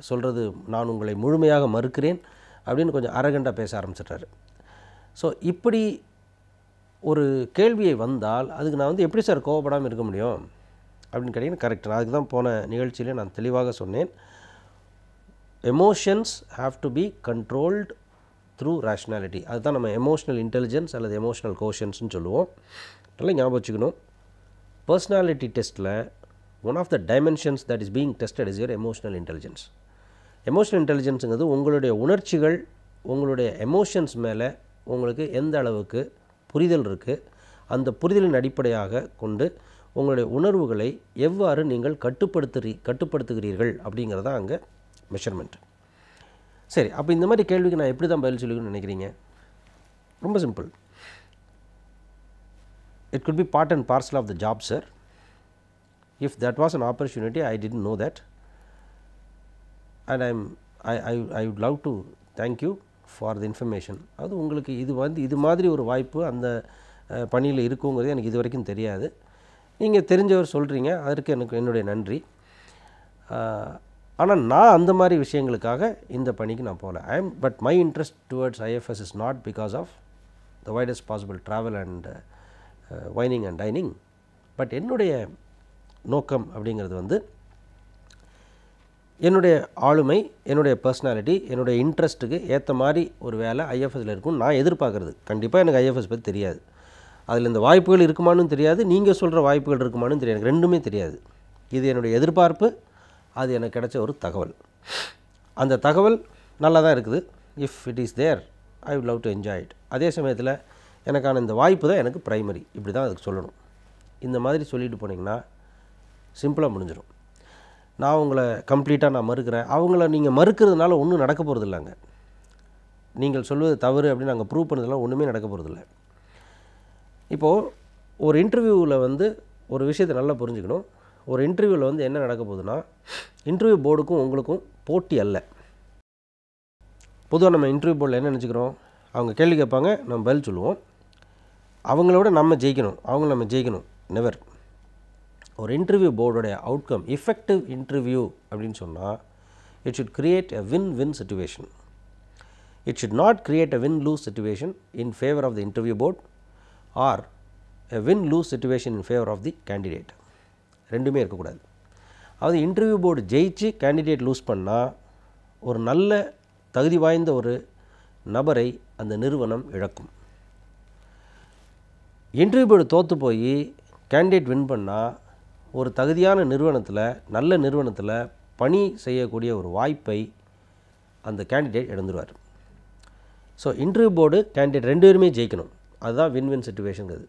G: சொல்கிறது நான் உங்களை முழுமையாக மறுக்கிறேன் அப்படின்னு கொஞ்சம் அரகண்டாக பேச ஆரம்பிச்சிட்டாரு. ஸோ இப்படி ஒரு கேள்வியை வந்தால் அதுக்கு நான் எப்படி சார் கோவப்படாமல் இருக்க முடியும் அப்படின்னு கேட்டிங்கன்னா கரெக்ட். நான் அதுக்கு தான் போன நிகழ்ச்சியிலே நான் தெளிவாக சொன்னேன். Emotions have to be controlled through rationality. அதுதான் நம்ம எமோஷ்னல் இன்டெலிஜென்ஸ் அல்லது எமோஷ்னல் கோஷன்ஸ்னு சொல்லுவோம். நல்லா ஞாபகம் வச்சுக்கணும். பர்சனாலிட்டி டெஸ்ட்டில் one of the dimensions that is being tested is your emotional intelligence. Emotional intelligenceங்கிறது உங்களுடைய உணர்ச்சிகள், உங்களுடைய எமோஷன்ஸ் மேலே உங்களுக்கு எந்த அளவுக்கு புரிதல் இருக்குது, அந்த புரிதலின் அடிப்படையாக கொண்டு உங்களுடைய உணர்வுகளை எவ்வாறு நீங்கள் கட்டுப்படுத்துகிறீர்கள் அப்படிங்கிறது தான் அங்கே மெஷர்மெண்ட். சரி, அப்போ இந்த மாதிரி கேள்விக்கு நான் எப்படி தான் பதில் சொல்லிக்கணும்னு நினைக்கிறீங்க? ரொம்ப simple. It could be part and parcel of the job, sir. If that was an opportunity, I didn't know that, and I would love to thank you for the information. அது உங்களுக்கு இது மாதிரி ஒரு வாய்ப்பு அந்த பணியில் இருக்குங்கிறது எனக்கு இது வரைக்கும் தெரியாது. நீங்கள் தெரிஞ்சவர் சொல்கிறீங்க, அதற்கு எனக்கு என்னுடைய நன்றி. ஆனால் நான் அந்த மாதிரி விஷயங்களுக்காக இந்த பணிக்கு நான் போகல. But my interest towards IFS is not because of the widest possible travel and whining and dining. But என்னுடைய நோக்கம் அப்படிங்கிறது வந்து என்னுடைய ஆளுமை, என்னுடைய பர்சனாலிட்டி, என்னுடைய இன்ட்ரெஸ்ட்டுக்கு ஏற்ற மாதிரி ஒரு வேலை ஐஎஃப்எஸில் இருக்கும் நான் எதிர்பார்க்குறது. கண்டிப்பாக எனக்கு ஐஎஃப்எஸ் பற்றி தெரியாது, அதில் இந்த வாய்ப்புகள் இருக்குமான்னு தெரியாது, நீங்கள் சொல்கிற வாய்ப்புகள் இருக்குமான்னு தெரியாது, எனக்கு ரெண்டுமே தெரியாது. இது என்னுடைய எதிர்பார்ப்பு, அது எனக்கு கிடைச்ச ஒரு தகவல். அந்த தகவல் நல்லா தான் இருக்குது. If it is there I would love to enjoy it. அதே சமயத்தில் எனக்கான இந்த வாய்ப்பு தான் எனக்கு ப்ரைமரி, இப்படி தான் அதுக்கு சொல்லணும். இந்த மாதிரி சொல்லிட்டு போனீங்கன்னா சிம்பிளாக முடிஞ்சிடும். நான் உங்களை கம்ப்ளீட்டாக நான் மறுக்கிறேன், அவங்கள நீங்கள் மறுக்கிறதுனால ஒன்றும் நடக்க போகிறது இல்லைங்க. நீங்கள் சொல்வது தவறு அப்படின்னு நாங்கள் ப்ரூவ் பண்ணதெல்லாம் ஒன்றுமே நடக்க போகிறதில்ல. இப்போது ஒரு இன்டர்வியூவில் வந்து ஒரு விஷயத்தை நல்லா புரிஞ்சுக்கணும். ஒரு இன்டர்வியூவில் வந்து என்ன நடக்க போகுதுன்னா, இன்டர்வியூ போர்டுக்கும் உங்களுக்கும் போட்டி அல்ல. பொதுவாக நம்ம இன்டர்வியூ போர்டில் என்ன நினச்சிக்கிறோம், அவங்க கேள்வி கேட்பாங்க, நம்ம பதில் சொல்லுவோம், அவங்களோட நம்ம ஜெயிக்கணும், அவங்க நம்ம ஜெயிக்கணும். நெவர். ஒரு இன்டர்வியூ போர்டோடைய அவுட்கம், எஃபெக்டிவ் இன்டர்வியூ அப்படின்னு சொன்னால், it should create a win win situation. It should not create a win lose situation in favour of the interview board or a win lose situation in favour of the candidate. ரெண்டுமே இருக்கக்கூடாது. அதாவது interview board ஜெயிச்சு candidate lose பண்ணால் ஒரு நல்ல தகுதி வாய்ந்த ஒரு நபரை அந்த நிறுவனம் இழக்கும். இன்டர்வியூ போர்டு தோற்று போய் கேண்டிடேட் வின் பண்ணால் ஒரு தகுதியான நிறுவனத்தில், நல்ல நிறுவனத்தில் பணி செய்யக்கூடிய ஒரு வாய்ப்பை அந்த கேண்டிடேட் இழந்துருவார். ஸோ இன்டர்வியூ போர்டு கேண்டிடேட் ரெண்டு பேருமே ஜெயிக்கணும், அதுதான் வின்-வின் சிச்சுவேஷனுங்கிறது.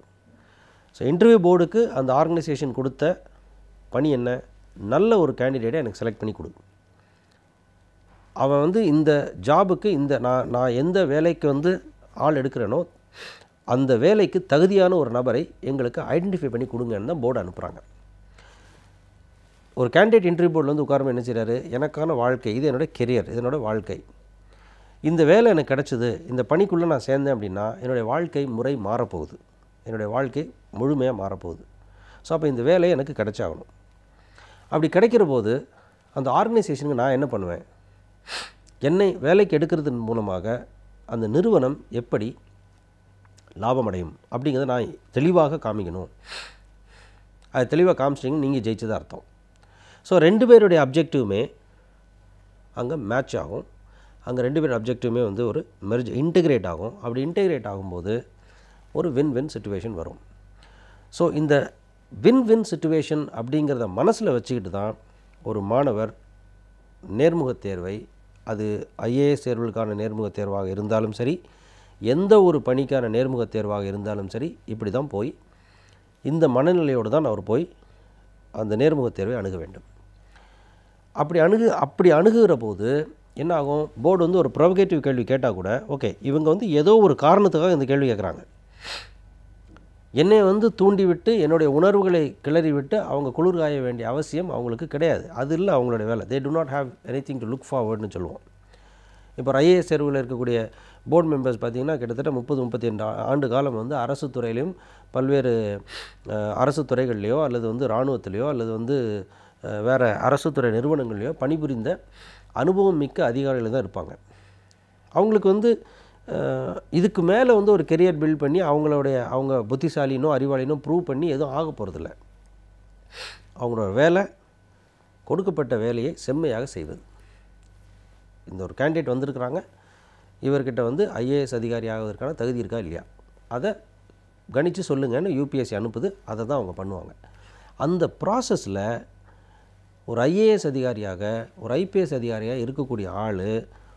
G: ஸோ இன்டர்வியூ போர்டுக்கு அந்த ஆர்கனைசேஷன் கொடுத்த பணி என்ன, நல்ல ஒரு கேண்டிடேட்டை எனக்கு செலக்ட் பண்ணி கொடு. அவன் வந்து இந்த ஜாபுக்கு, இந்த நான் எந்த வேலைக்கு வந்து ஆள் எடுக்கிறேனோ அந்த வேலைக்கு தகுதியான ஒரு நபரை எங்களுக்கு ஐடென்டிஃபை பண்ணி கொடுங்கன்னு தான் போர்டு அனுப்புகிறாங்க. ஒரு கேண்டிடேட் இன்டர்வியூ போர்டில் வந்து உட்காரமாக என்ன செய்கிறாரு, எனக்கான வாழ்க்கை, இது என்னோடய கெரியர், இது என்னோடய வாழ்க்கை, இந்த வேலை எனக்கு கிடச்சிது, இந்த பணிக்குள்ளே நான் சேர்ந்தேன் அப்படின்னா என்னுடைய வாழ்க்கை முறை மாறப்போகுது, என்னுடைய வாழ்க்கை முழுமையாக மாறப்போகுது. ஸோ அப்போ இந்த வேலை எனக்கு கிடைச்சாகணும். அப்படி கிடைக்கிற போது அந்த ஆர்கனைசேஷனுக்கு நான் என்ன பண்ணுவேன், என்னை வேலைக்கு எடுக்கிறதன் மூலமாக அந்த நிறுவனம் எப்படி லாபம் அடையும் அப்படிங்கிறத நான் தெளிவாக காமிக்கணும். அது தெளிவாக காமிச்சிட்டிங்கன்னு நீங்கள் ஜெயிச்சதாக அர்த்தம். ஸோ ரெண்டு பேருடைய அப்ஜெக்டிவுமே அங்கே மேட்ச் ஆகும். அங்கே ரெண்டு பேர் அப்ஜெக்டிவுமே வந்து ஒரு மெர்ஜ் இன்டெகிரேட் ஆகும். அப்படி இன்டெகிரேட் ஆகும்போது ஒரு வின்-வின் சிச்சுவேஷன் வரும். ஸோ இந்த வின்-வின் சிச்சுவேஷன் அப்படிங்கிறத மனசில் வச்சுக்கிட்டு தான் ஒரு மாணவர் நேர்முகத் தேர்வை, அது ஐஏஎஸ் தேர்வுகளுக்கான நேர்முகத் தேர்வாக இருந்தாலும் சரி, எந்த ஒரு பணிக்கான நேர்முகத் தேர்வாக இருந்தாலும் சரி, இப்படி தான் போய் இந்த மனநிலையோடு தான் அவர் போய் அந்த நேர்முகத் தேர்வை அணுக வேண்டும். அப்படி அணுகுகிற போது என்ன ஆகும், போர்டு வந்து ஒரு ப்ரொவகேட்டிவ் கேள்வி கேட்டால் கூட ஓகே, இவங்க வந்து ஏதோ ஒரு காரணத்துக்காக இந்த கேள்வி கேட்குறாங்க, என்னை வந்து தூண்டிவிட்டு என்னுடைய உணர்வுகளை கிளறிவிட்டு அவங்க குளிர் காய வேண்டிய அவசியம் அவங்களுக்கு கிடையாது. அது இல்லை அவங்களுடைய வேலை. They do not have anything to look ஃபார்வர்ட்னு சொல்லுவோம். இப்போ ஐஏஎஸ் தேர்வில் இருக்கக்கூடிய போர்டு மெம்பர்ஸ் பார்த்திங்கன்னா கிட்டத்தட்ட 30-32 ஆண்டு காலம் வந்து அரசு துறையிலையும் பல்வேறு அரசு துறைகள்லையோ அல்லது வந்து இராணுவத்திலையோ அல்லது வந்து வேறு அரசு துறை நிறுவனங்கள்லையோ பணிபுரிந்த அனுபவம் மிக்க அதிகாரிகள் தான் இருப்பாங்க. அவங்களுக்கு வந்து இதுக்கு மேலே வந்து ஒரு கெரியர் பில்ட் பண்ணி அவங்க புத்திசாலினோ அறிவாளினோ ப்ரூவ் பண்ணி எதுவும் ஆக போகிறதில்ல. அவங்களோட வேலை கொடுக்கப்பட்ட வேலையை செம்மையாக செய்வது. இந்த ஒரு கேண்டிடேட் வந்திருக்கிறாங்க, இவர்கிட்ட வந்து ஐஏஎஸ் அதிகாரி ஆகுவதற்கான தகுதி இருக்கா இல்லையா, அதை கணித்து சொல்லுங்கன்னு யூபிஎஸ்சி அனுப்புது. அதை தான் அவங்க பண்ணுவாங்க. அந்த ப்ராசஸில் ஒரு ஐஏஎஸ் அதிகாரியாக, ஒரு ஐபிஎஸ் அதிகாரியாக இருக்கக்கூடிய ஆள்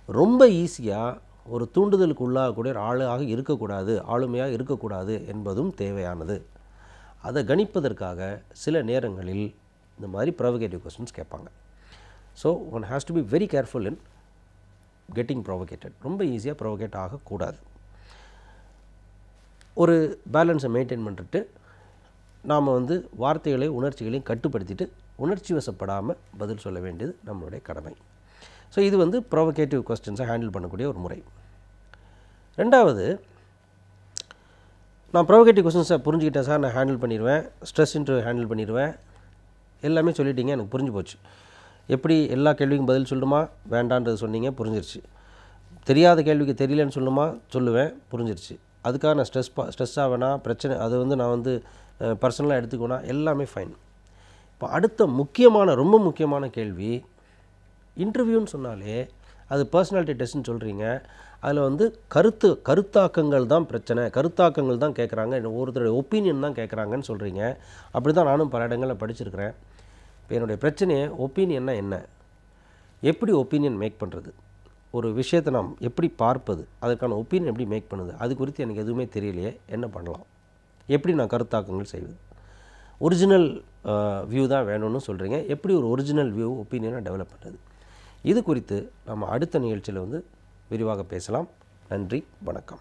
G: ரொம்ப ஈஸியாக ஒரு தூண்டுதலுக்கு உள்ளாகக்கூடிய ஒரு ஆளாக இருக்கக்கூடாது, ஆளுமையாக இருக்கக்கூடாது என்பதும் தேவையானது. அதை கணிப்பதற்காக சில நேரங்களில் இந்த மாதிரி ப்ரொவகேட்டிவ் கொஸ்டின்ஸ் கேட்பாங்க. So one has to be very careful in getting provocated. ரொம்ப ஈஸியாக ப்ரொவகேட் ஆகக்கூடாது. ஒரு பேலன்ஸை மெயின்டைன் பண்ணிட்டு நாம் வந்து வார்த்தைகளை உணர்ச்சிகளையும் கட்டுப்படுத்திட்டு உணர்ச்சி வசப்படாமல் பதில் சொல்ல வேண்டியது நம்மளுடைய கடமை. ஸோ இது வந்து ப்ரொவகேட்டிவ் கொஸ்டின்ஸை ஹேண்டில் பண்ணக்கூடிய ஒரு முறை. ரெண்டாவது, நான் ப்ரொவகேட்டிவ் கொஸ்டின்ஸை புரிஞ்சுக்கிட்டேன் சார், நான் ஹேண்டில் பண்ணிடுவேன், ஸ்ட்ரெஸ் இன்டர்வியூ ஹேண்டில் பண்ணிடுவேன், எல்லாமே சொல்லிட்டீங்க, எனக்கு புரிஞ்சு போச்சு. எப்படி எல்லா கேள்விக்கும் பதில் சொல்லணுமா வேண்டான்றது சொன்னீங்க, புரிஞ்சிருச்சு. தெரியாத கேள்விக்கு தெரியலன்னு சொல்லணுமா சொல்லுவேன், புரிஞ்சிருச்சு. அதுக்காக நான் ஸ்ட்ரெஸ் ஆவேனா பிரச்சனை அது வந்து நான் வந்து பர்சனலாக எடுத்துக்கோனா எல்லாமே ஃபைன். இப்போ அடுத்த ரொம்ப முக்கியமான கேள்வி, இன்டர்வியூன்னு சொன்னாலே அது பர்சனாலிட்டி டெஸ்ட்னு சொல்கிறீங்க, அதில் வந்து கருத்தாக்கங்கள் தான் பிரச்சனை, கருத்தாக்கங்கள் தான் கேட்குறாங்க, ஒருத்தருடைய ஒப்பீனியன் தான் கேட்குறாங்கன்னு சொல்கிறீங்க. அப்படி தான் நானும் பல இடங்களில் படிச்சிருக்கிறேன். இப்போ என்னுடைய பிரச்சனையே ஒப்பீனியன்னா என்ன, எப்படி ஒப்பீனியன் மேக் பண்ணுறது, ஒரு விஷயத்தை நாம் எப்படி பார்ப்பது, அதுக்கான ஒப்பீனியன் எப்படி மேக் பண்ணுது, அது குறித்து எனக்கு எதுவுமே தெரியலையே, என்ன பண்ணலாம், எப்படி நான் கருத்தாக்கங்கள் செய்வது, ஒரிஜினல் வியூ தான் வேணும்னு சொல்கிறீங்க, எப்படி ஒரு ஒரிஜினல் வியூ ஒப்பீனியனை டெவலப் பண்ணுறது, இது குறித்து நம்ம அடுத்த நிகழ்ச்சியில் வந்து விரிவாக பேசலாம். நன்றி, வணக்கம்.